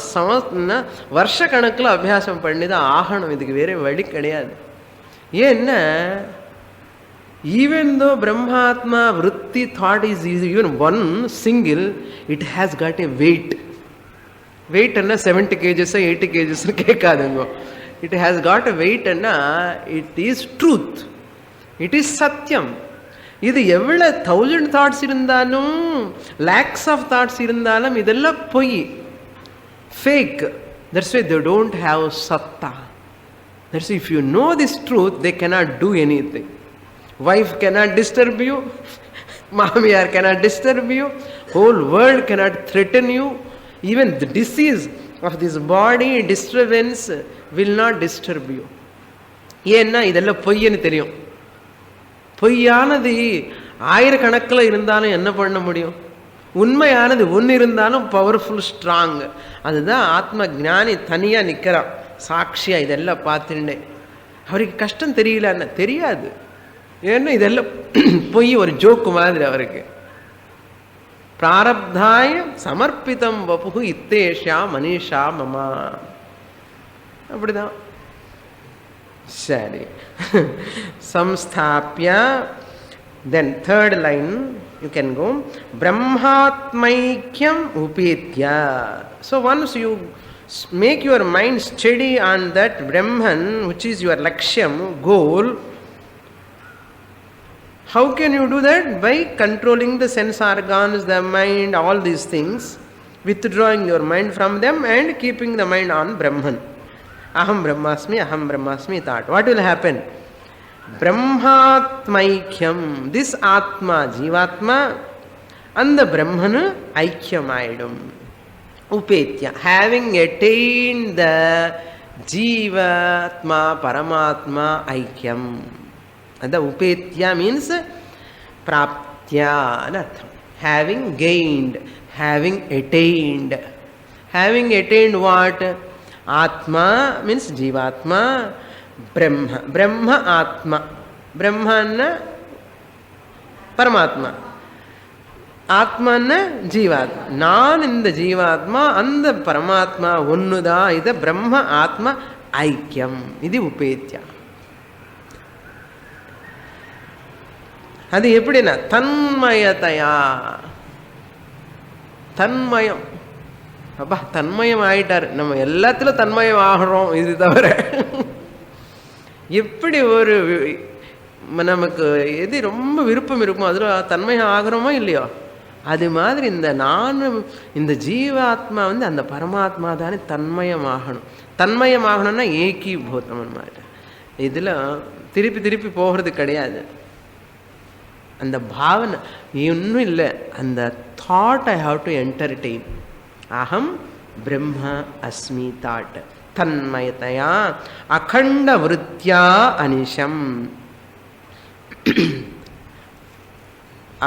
வருஷ கணக்கில் அபியாசம் பண்ணி தான் ஆகணும். இதுக்கு வேற வழி கிடையாது. ஏன்னா even though Brahmatma vritti thought is even one single, it has got a weight. Weight என்ன 70 kgs 80 kgs கேட்காதுங்க. It has got a weight and it is truth, it is satyam. இது எவ்வளவு 1000 தாட்ஸ் இருந்தாலும் lakhs of தாட்ஸ் இருந்தாலும் இதெல்லாம் பொய், fake. That's why they don't have satta. That's why if you know this truth, they cannot do anything. Wife cannot disturb you, Mamiyar cannot disturb you, whole world cannot threaten you. Even the disease of this body disturbance will not disturb you. ஏன்னா இதெல்லாம் பொய்ன்னு தெரியும். பொய்யானது ஆயிரக்கணக்கில் இருந்தாலும் என்ன பண்ண முடியும்? உண்மையானது ஒன்று இருந்தாலும் பவர்ஃபுல், ஸ்ட்ராங். அதுதான் ஆத்ம ஞானி தனியாக நிற்கிறான் சாட்சியா. இதெல்லாம் பார்த்துட்டே அவருக்கு கஷ்டம் தெரியலன்னு தெரியாது. ஏன்னா இதெல்லாம் பொய், ஒரு ஜோக்கு மாதிரி அவருக்கு. பிராரப்தாய சமர்ப்பிதம் வபு இத்தேஷா மனிஷா மமா. அப்படிதான். சரி, சம்ஸ்தாப்ய. then third line you can go, brahmatmaikyam upetya. So once you make your mind steady on that Brahman, which is your lakshyam, goal, how can you do that? By controlling the sense organs, the mind, all these things, withdrawing your mind from them and keeping the mind on Brahman. Aham brahmasmi thought. What will happen? Brahmatmaikyam, this Atma, Jivatma, and the Brahman Aikyamaidum. Upetya, having attained the Jivatma, Paramatma Aikyam. And the Upetya means Praptya, anartham. Having gained, having attained. Having attained what? Atma means Jivatma, Brahma. Brahma Atma. Brahma na Paramatma. Atma na Jivatma. நான் இந்த ஜீவாத்மா அந்த பரமாத்மா ஒன்னுதான். இது பிரம்ம ஆத்மா ஐக்கியம். இது உபேத்யா. அது எப்படின்னா தன்மயத்தையா. தன்மயம். அப்பா தன்மயம் ஆயிட்டார். நம்ம எல்லாத்திலும் தன்மயம் ஆகிறோம். இது தவிர எப்படி ஒரு நமக்கு எது ரொம்ப விருப்பம் இருக்குமோ அதில் தன்மயம் ஆகிறோமோ இல்லையோ, அது மாதிரி இந்த நானும் இந்த ஜீவாத்மா அந்த பரமாத்மா தானே தன்மயம் ஆகணும். தன்மயம் ஆகணும்னா ஏகீபூதம் மாதிரி. இதில் திருப்பி திருப்பி போகிறது கிடையாது. அந்த பாவனை இன்னும் இல்லை. அந்த thought I have to entertain. அகம் பிரம்ம அஸ்மி தாட். தன்மயத்தையா அகண்ட விருத்தியா அனிஷம்.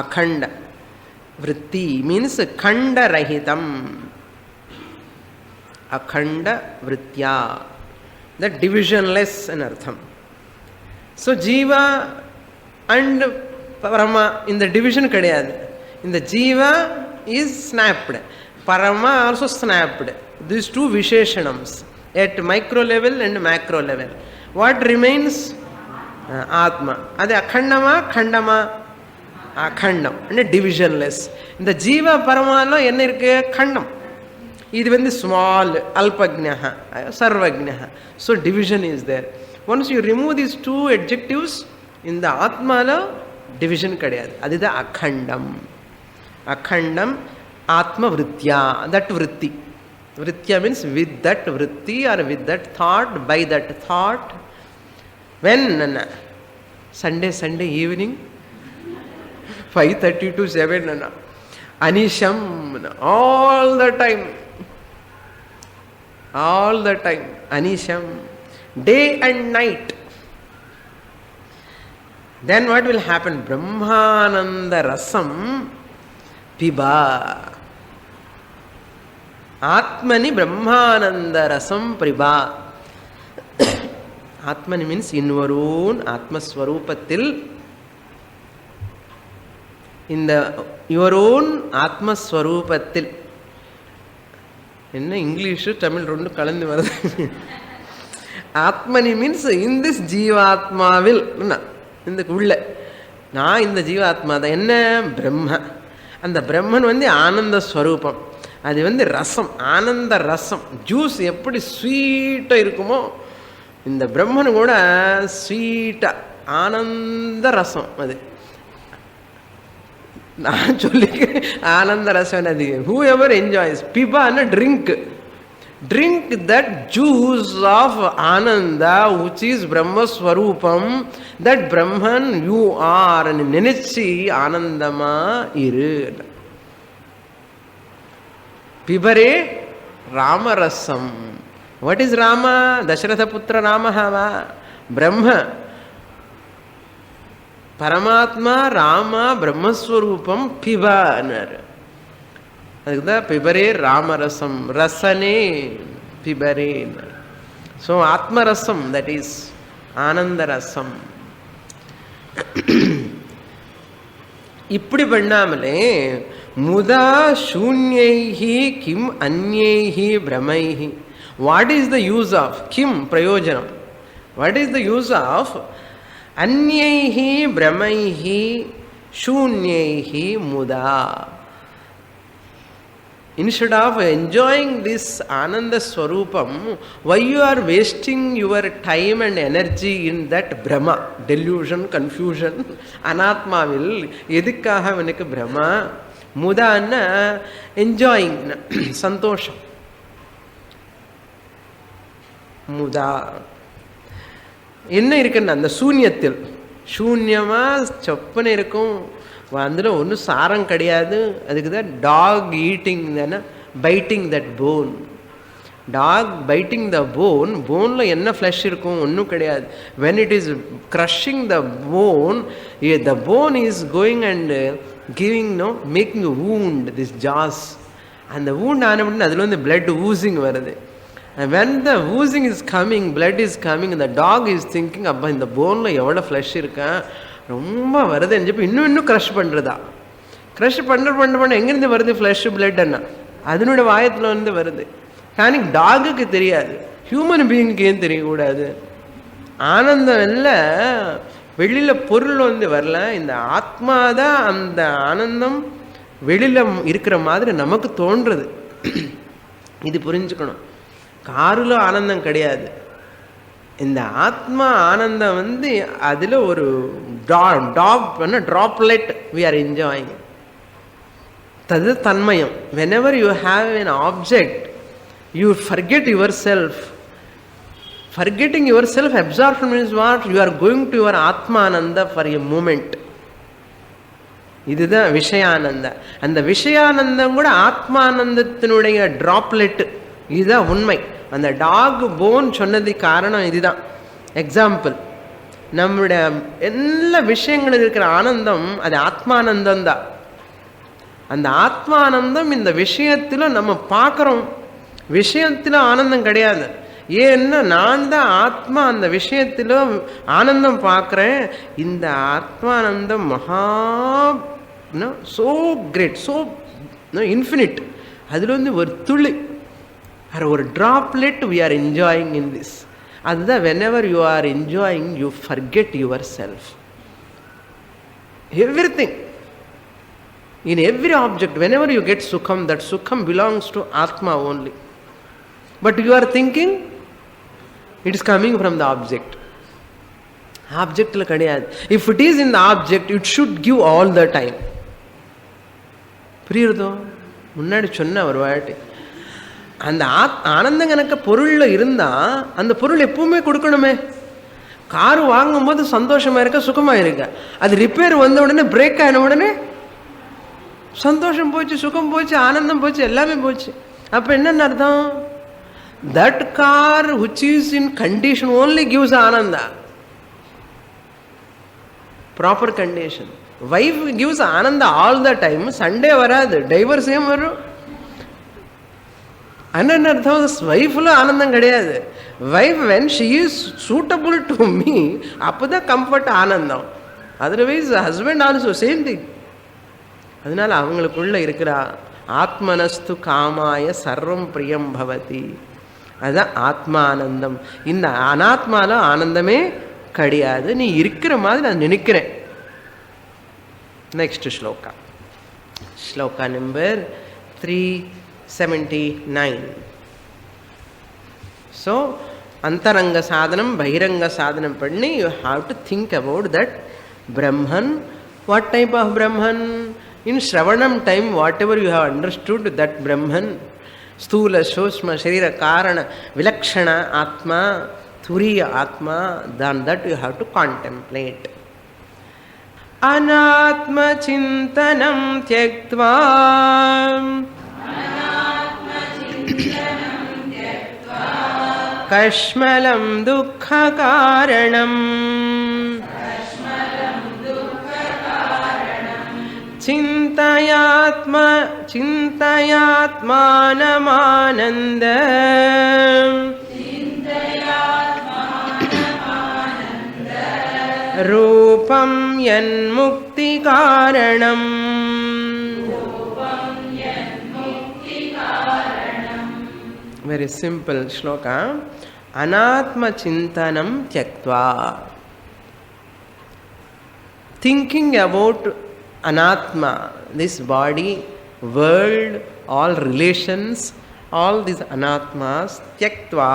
அகண்ட விருத்தி மீன்ஸ் கண்டரஹிதம். அகண்ட விருத்தியா, த டிவிஷன்லெஸ் அர்த்தம். ஸோ ஜீவா அண்ட் பரமா இந்த டிவிஷன் கிடையாது. இந்த Jeeva is snapped, Parama also snapped. These two visheshanams at micro level and macro level. What remains? Atma. அது அகண்டமா கண்டமா? அகண்டம் and divisionless. இந்த ஜீவ பரமால என்ன இருக்கு? கண்டம். இது small, alpagnaha, sarvagnaha. So division is there. Once you remove these two adjectives, in the atmala division கிடையாது. அதுதான் அகண்டம். அகண்டம் ஆத்ம விருத்தியா. that vritti. Vritya means with that vritti or with that thought, by that thought. When? Sunday evening 5:30 to 7. Anisham, all the time. All the time. Anisham. Day and night. Then what will happen? Brahmananda rasam piba. Atmani Brahmananda rasam priba. Atmani means in your own Atma Swarupatil. In the your own Atma Swarupatil. In English, Tamil rendu kalandu varudhu. Atmani means in this Jivatma will. In the ulla. Na in the Jivatma da enna Brahma. And the Brahman வந்து ஆனந்த ஸ்வரூபம். அது வந்து ரசம், ஆனந்த ரசம். ஜூஸ் எப்படி ஸ்வீட்டாக இருக்குமோ இந்த பிரம்மன் கூட ஸ்வீட்டாக ஆனந்த ரசம். அது நான் சொல்லிக்கிறேன், ஆனந்த ரசம். அது ஹூ எவர் என்ஜாய்ஸ் பிபான்னு drink. Drink that juice of Ananda, which is Brahma Swarupam, that Brahman you are. And Nenichi Anandama iru. Pibare Rama Rasam. What is Rama? Dasharatha Putra Rama Hava. Brahma. Paramatma Rama Brahma Swarupam Piba. அதுக்குதான் பிபரே ராமரசம், ரசனே பிபரே. ஸோ ஆத்மரசம், தட் இஸ் ஆனந்த ரசம். இப்படி பண்ணாமலே முதா சூன்யைஹி கிம் அன்யைஹி பிரமைஹி. What is the use of கிம் பிரயோஜனம்? What is the use of அன்யைஹி பிரமைஹி சூன்யைஹி முதா? Instead of enjoying this Ananda Swarupam, why you are wasting your time and energy in that Brahma, delusion, confusion, Anatma will, edikkaha vanakku Brahma, Mudanna, enjoying, Santosham. Muda. என்ன இருக்குன்னு அந்த சூன்யத்தில், சூன்யமாக சொப்பனை இருக்கும். அதில் ஒன்றும் சாரம் கிடையாது. அதுக்கு தான் டாக் ஈட்டிங் தானே, biting that bone. Dog biting the bone, போனில் என்ன ஃப்ளஷ் இருக்கும்? ஒன்றும் கிடையாது. When it is crushing the bone is going and giving making a wound, this jaws. அந்த வூண்ட் ஆனப்படின்னு அதில் வந்து பிளட் ஊசிங் வருது. And when the oozing is coming, blood is coming, and the dog is thinking, அப்பா இந்த போனில் எவ்வளோ ஃப்ளஷ் இருக்கேன், ரொம்ப வருதுன்னு சொல்லி இன்னும் க்ரஷ் பண்ணுறதா. க்ரஷ் பண்ண எங்கேருந்து வருது ஃப்ளஷ் பிளட்னா? அதனோட வாயத்தில் வந்து வருது. కానీ டாகுக்கு தெரியாது, ஹியூமன் பீயிங்க்கு ஏன் தெரியக்கூடாது? ஆனந்தம் இல்லை, வெளியில் பொருள் வந்து வரல. இந்த ஆத்மா தான் அந்த ஆனந்தம் வெளியில் இருக்கிற மாதிரி நமக்கு தோன்றுறது. இது புரிஞ்சுக்கணும். காரில் ஆனந்தம் கிடையாது. இந்த ஆத்மா ஆனந்தம் வந்து அதில் ஒரு ட்ராப்லெட் வி ஆர் என்ஜாயிங். தது தன்மயம். Whenever you have an object, you forget your self. Forgetting yourself, absorption means what? You are going to your Atmananda for a moment. இதுதான் விஷயானந்த. அந்த விஷயானந்தம் கூட ஆத்மானந்தத்தினுடைய டிராப்லெட். இதுதான் உண்மை. அந்த டாக் போன் சொன்னது காரணம் இதுதான். எக்ஸாம்பிள், நம்முடைய எல்லா விஷயங்களில் இருக்கிற ஆனந்தம் அது ஆத்மானந்தம் தான். அந்த ஆத்மானந்தம் இந்த விஷயத்தில் நம்ம பார்க்குறோம். விஷயத்தில் ஆனந்தம் கிடையாது. ஏன்னா நான் தான் ஆத்மா, அந்த விஷயத்தில் ஆனந்தம் பார்க்குறேன். இந்த ஆத்மானந்தம் மகா சோ கிரேட், சோ இன்ஃபினிட். அதில் வந்து ஒரு துளி, ஒரு droplet we are enjoying in this. அதுதான் whenever you are enjoying you forget your self. Everything, in every object, whenever you get sukham, that sukham belongs to Atma only. But you are thinking it is coming from the object. Object la kadiyadu. If it is in the object, it should give all the time. புரியுறதோ? முன்னாடி சொன்ன ஒரு வாட்டி, அந்த ஆனந்தம் கணக்க பொருளில் இருந்தால் அந்த பொருள் எப்பவுமே கொடுக்கணுமே. கார் வாங்கும்போது சந்தோஷமாக இருக்க, சுகமாக இருக்க. அது ரிப்பேர் வந்த உடனே, பிரேக் ஆன உடனே சந்தோஷம் போச்சு, சுகம் போச்சு, ஆனந்தம் போச்சு, எல்லாமே போச்சு. அப்போ என்னன்னு அர்த்தம்? That car which is in condition only gives Ananda. Proper condition. Wife gives Ananda all the time. Sunday வராது, டைவர்ஸ் ஏன் வரும்? என்ன அர்த்தம்? வைஃப்ல ஆனந்தம் கிடையாது. Wife when she is suitable to me, அப்போதான் கம்ஃபர்ட், ஆனந்தம். Otherwise husband also same thing. அதனால அவங்களுக்குள்ள இருக்கிற ஆத்மனஸ்து காமாய சர்வம் பிரியம் பவதி, அதுதான் ஆத்மானந்தம். இந்த அனாத்மால ஆனந்தமே கிடையாது. நீ இருக்கிற மாதிரி நான் நினைக்கிறேன். Next shloka, shloka number 379. So அந்தரங்க சாதனம் பகிரங்க சாதனம் பண்ணி you have to think about that Brahman. What type of Brahman? In Shravanam time, whatever you have understood that Brahman, Sthula, Shoshma, Sharira, Karana, Vilakshana, Atma, Turiya Atma, then that you have to contemplate. Anatma Chintanam Tyaktva Kashmalam Dukkha Karanam चिन्तयात्मानमानन्द रूपं यन्मुक्तिकारणम्. Very simple shloka. Anatma chintanam tyaktva. Thinking about Anatma, this body, world, all relations, all these anatmas, tyaktva,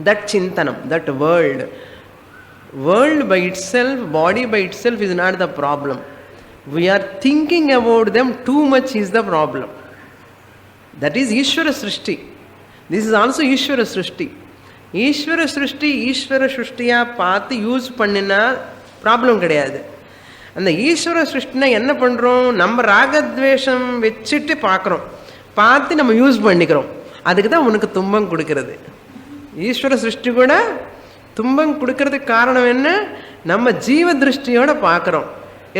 that chintanam, that world by itself, body by itself is not the problem. We are thinking about them too much is the problem. That is Ishvara Srishti. This is also Ishvara Srishti. Ishvara Srishti, Ishvara Srishtiya பார்த்து யூஸ் பண்ணினா ப்ராப்ளம் கிடையாது. அந்த ஈஸ்வர சிருஷ்டினா என்ன பண்ணுறோம்? நம்ம ராகத்வேஷம் வச்சுட்டு பார்க்குறோம், பார்த்து நம்ம யூஸ் பண்ணிக்கிறோம். அதுக்கு தான் உனக்கு துன்பம் கொடுக்கறது. ஈஸ்வர சிருஷ்டி கூட துன்பம் கொடுக்கறதுக்கு காரணம் என்ன? நம்ம ஜீவ திருஷ்டியோட பார்க்குறோம்.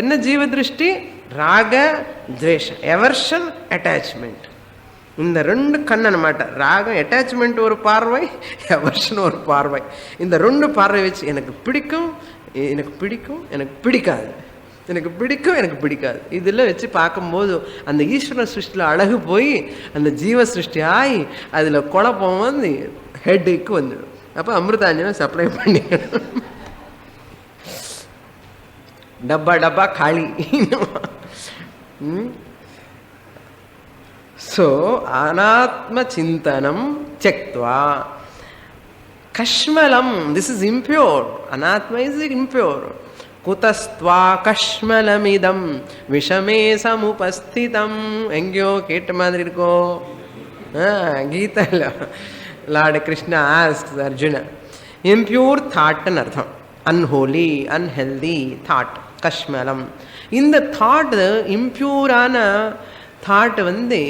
என்ன ஜீவ திருஷ்டி? ராக துவேஷம், எவர்ஷன், அட்டாச்மெண்ட். இந்த ரெண்டு கண் அனమాట. ராகம் அட்டாச்மெண்ட் ஒரு பார்வை, எவர்ஷன் ஒரு பார்வை. இந்த ரெண்டு பார்வை வச்சு எனக்கு பிடிக்கும், எனக்கு பிடிக்கும், எனக்கு பிடிக்காது, எனக்கு பிடிக்கும், எனக்கு பிடிக்காது, இதில் வச்சு பார்க்கும்போது அந்த ஈஸ்வர சிருஷ்டியில் அழகு போய் அந்த ஜீவ சிருஷ்டி ஆகி அதில் குழப்பம் வந்து ஹெட்டுக்கு வந்துடும். அப்போ அமிர்தாஞ்சனம் சப்ளை பண்ணிக்கணும். டப்பா டப்பா காளி. ஸோ அனாத்ம சிந்தனம் தியக்த்வா கஷ்மலம், திஸ் இஸ் இம்பியூர். அனாத்மா இஸ் இம்பியூர். குதஸ்த்வா கஷ்மலமிதம் விஷமே சமுபஸ்திதம். எங்கேயோ கேட்ட மாதிரி இருக்கோ? கீதையில் Lord Krishna asks Arjuna. Impure தாட்னு அர்த்தம். அன்ஹோலி, அன்ஹெல்தி தாட், கஷ்மலம். இந்த தாட், இம்பியூரான தாட் வந்து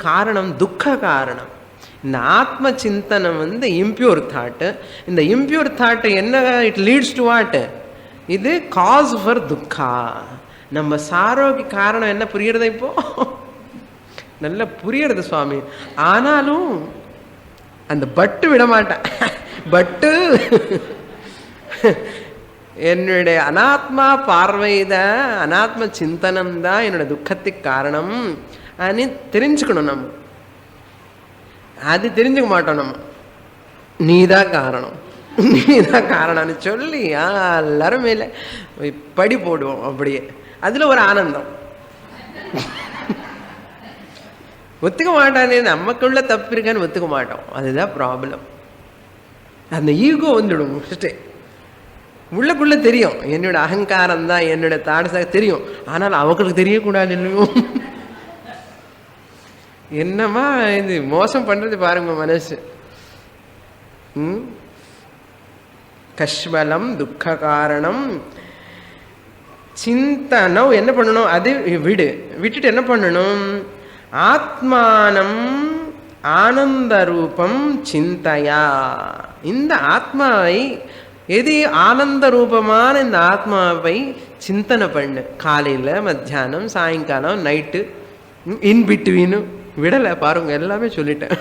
காரணம் துக்க காரணம். இந்த ஆத்ம சிந்தனம் வந்து இம்பியூர் தாட்டு. இந்த இம்பியூர் தாட்டு என்ன? It leads to what? இது காஸ் ஃபார் துக்கா. நம்ம சாரோக்கு காரணம் என்ன புரியுறது? இப்போ நல்லா புரியுறது சுவாமி. ஆனாலும் அந்த பட்டு விட மாட்டேன். பட்டு என்னுடைய அனாத்மா பார்வை தான், அனாத்ம சிந்தனம் தான் என்னோட துக்கத்துக்கு காரணம் అని தெரிஞ்சுக்கணும். நம்ம அது தெரிஞ்சுக்க மாட்டோம். நம்ம நீதான் காரணம், நீதான் காரணம்னு சொல்லி எல்லாரும் மேலே படி போடுவோம். அப்படியே அதில் ஒரு ஆனந்தம். ஒத்துக்க மாட்டானே, நமக்குள்ள தப்பு இருக்கான்னு ஒத்துக்க மாட்டோம். அதுதான் ப்ராப்ளம். அந்த ஈகோ வந்துடும். ஃபஸ்ட்டு உள்ளக்குள்ள தெரியும் என்னோட அகங்காரம் தான், என்னோட தாடசாக தெரியும். ஆனால் அவங்களுக்கு தெரியக்கூடாது. இல்லையோ என்னமா இது மோசம் பண்றது பாருங்க மனசு. கஷ்மலம் துக்க காரணம் சிந்தனம் என்ன பண்ணணும்? அது விட்டுட்டு என்ன பண்ணணும்? ஆத்மானம் ஆனந்த ரூபம் சிந்தையா. இந்த ஆத்மாவை, எது ஆனந்த ரூபமான இந்த ஆத்மாவை சிந்தனை பண்ணு. காலையில், மத்தியானம், சாயங்காலம், நைட்டு, இன் பிட்வீனு விடலை பாருங்க, எல்லாமே சொல்லிட்டேன்.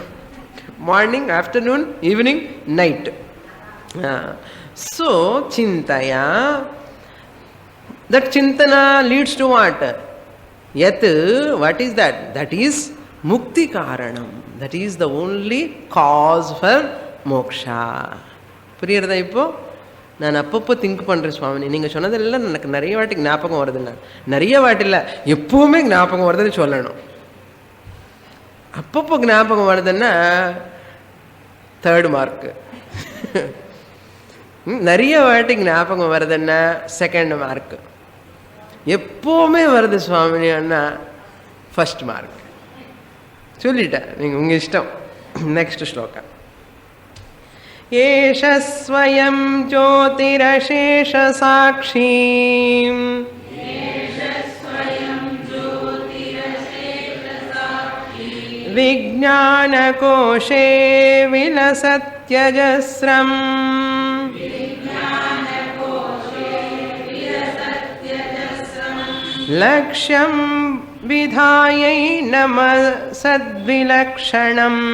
Morning, afternoon, evening, night. So சிந்தையா. That chintana leads to what? Yat, what is that? That is mukti karanam. That is the only cause for moksha. புரியுறதா? இப்போ நான் அப்பப்போ திங்க் பண்ணுறேன் சுவாமி, நீங்கள் சொன்னதெல்லாம் எனக்கு நிறைய வாட்டி ஞாபகம் வருதுல்ல. நிறைய வாட்டி இல்லை, எப்பவுமே ஞாபகம் வருதுன்னு சொல்லணும். அப்பப்போ ஞாபகம் வருதுன்னா 3rd மார்க்கு. நிறைய வாட்டி ஞாபகம் வருதுன்னா 2nd மார்க்கு. எப்போவுமே வருது சுவாமி அண்ணா 1st மார்க். சொல்லிட்டேன், நீங்கள் உங்கள் இஷ்டம். நெக்ஸ்ட் ஸ்லோகா. ஏஷ ஸ்வயம் ஜோதிரசேஷ சாட்சி விஜ்ஞான கோஷே விலசத்யஜஸ்ரம் லக்ஷ்யம் விதாயை நம சத்விலக்ஷணம்.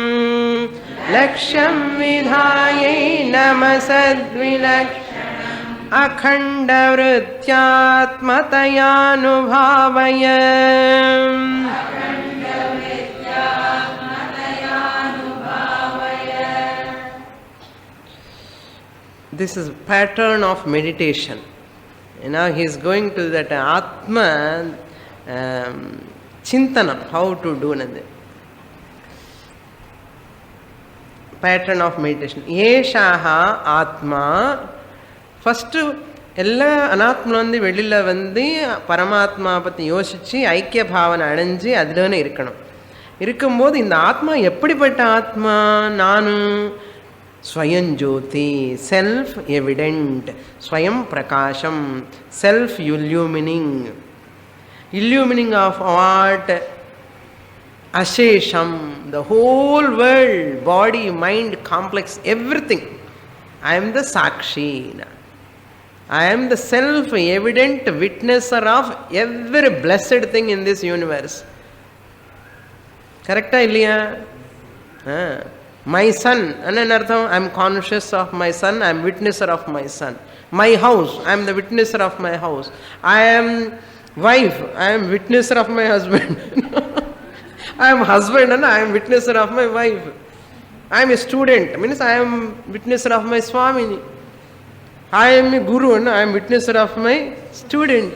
லக்ஷ்யம் விதாயை நம சத்விலக்ஷணம் அகண்ட விருத்யாத்மதயானுபாவய. This is pattern of meditation. Now he is going to that Atma Chintanam, how to do another pattern of meditation. Yeshaha Atma. First எல்லா அனாத்மலேருந்து வெளியில் வந்து பரமாத்மா பற்றி யோசித்து ஐக்கிய பாவனை அடைஞ்சு அதில் இருக்கணும். இருக்கும்போது இந்த ஆத்மா எப்படிப்பட்ட ஆத்மா? நானும் ஸ்வயம் ஜோதி, self evident, Swayam பிரகாஷம், self illumining of what? Ashesham, the whole world, body, mind, complex, everything. I am the Sakshi. I am the self-evident witnesser of every blessed thing in this universe. Correct இல்லையா? My son, என்ன அர்த்தம்? I am conscious of my son, I am witnesser of my son. My house, I am the witnesser of my house. I am wife, I am witnesser of my husband. I am husband and I am witnesser of my wife. I am a student, means I am witnesser of my Swamini. I am a guru and I am witnesser of my student.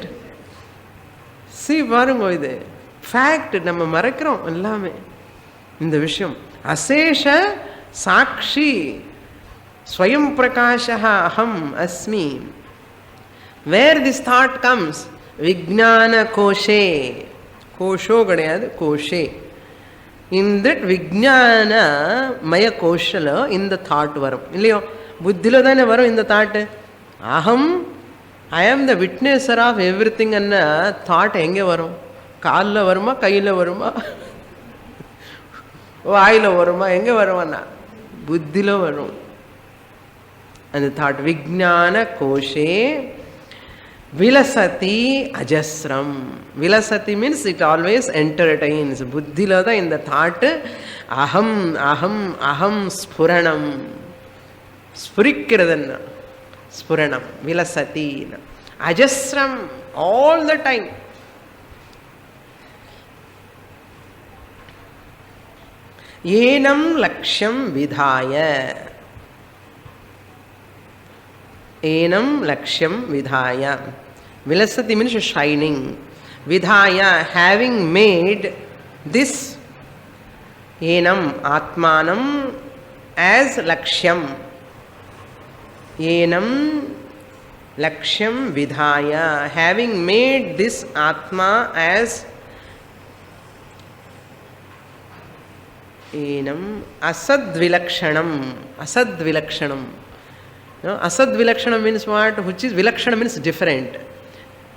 See, பாருங்க, இது ஃபேக்ட். நம்ம மறக்கிறோம் எல்லாமே இந்த விஷயம். அசேஷ சாட்சி ஸ்வயம் பிரகாஷः அஹம் அஸ்மி. Where this thought comes? விஜ்ஞான கோஷே. கோஷோ கிடையாது, கோஷே. In that விஜ்ஞான மய கோஷல இந்த தாட் வரும் இல்லையோ? புத்தியில தானே வரும் இந்த தாட்டு. அகம், ஐ ஆம் த விட்னஸர் ஆஃப் எவ்ரி திங் அన్న தாட் எங்கே வரும்? காலில் வருமா, கையில் வருமா, வாயில் வருமா, எங்கே வருவான்னா புத்தியில் வரும் அந்த தாட். விஜ்ஞான கோஷே விலசதி அஜஸ்ரம். விலசதி மீன்ஸ் இட் ஆல்வேஸ் என்டர்டைன்ஸ். புத்தியில் தான் இந்த தாட்டு அகம் அகம் அகம் ஸ்புரணம், ஸ்புரிக்கிறதுன்னா ஸ்புரணம். விலசதி அஜஸ்ரம், all the time. Yanam லக்ஷ்யம் விதாய. Yanam லக்ஷ்யம் விதாய. விலசதி means shining. Vidhaya, having made this enam atmanam as lakshyam. Enam lakshyam vidhaya, having made this atma as enam asadvilakshanam. Asadvilakshanam. No, asadvilakshanam means what? Which is vilakshanam means different.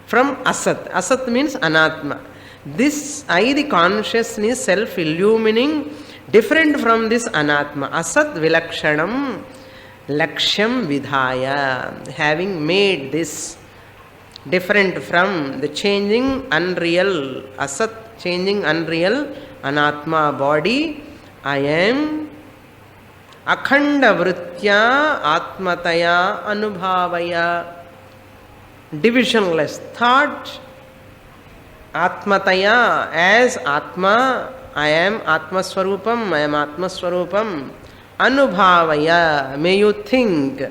from asat. Asat means anatma. This I, the consciousness, self-illumining, different from this anatma. Asat vilakshanam lakshyam vidhaya. Having made this different from the changing, unreal, asat, changing, unreal, anatma body, I am akhanda vritya atmataya anubhavaya. Divisionless thought, atmataya, as atma, I am atma swarupam, I am atma swarupam, anubhavaya, may you think,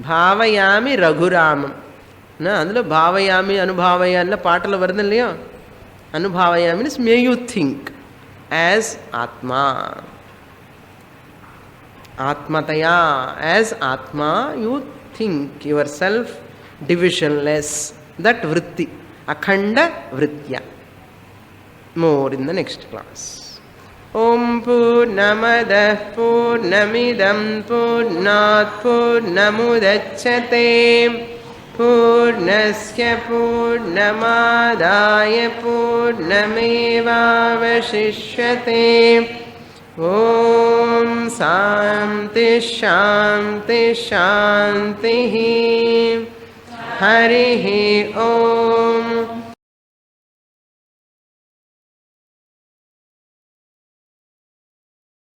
bhavayami raghuramam. Na అందులో భావయామి అనుభావయ అన్న పాటలు వరద இல்லையா అనుభావయ means may you think as atma ఆత్మతయా as atma you think your self divisionless, that vritti, akhanda vritya. More in the next class. Om Purnamadah Purnamidam Purnat Purnamudachyate Purnasya Purnamadaya Purnamevavashishyate. Om Santi Shanti Shanti. Harihi Om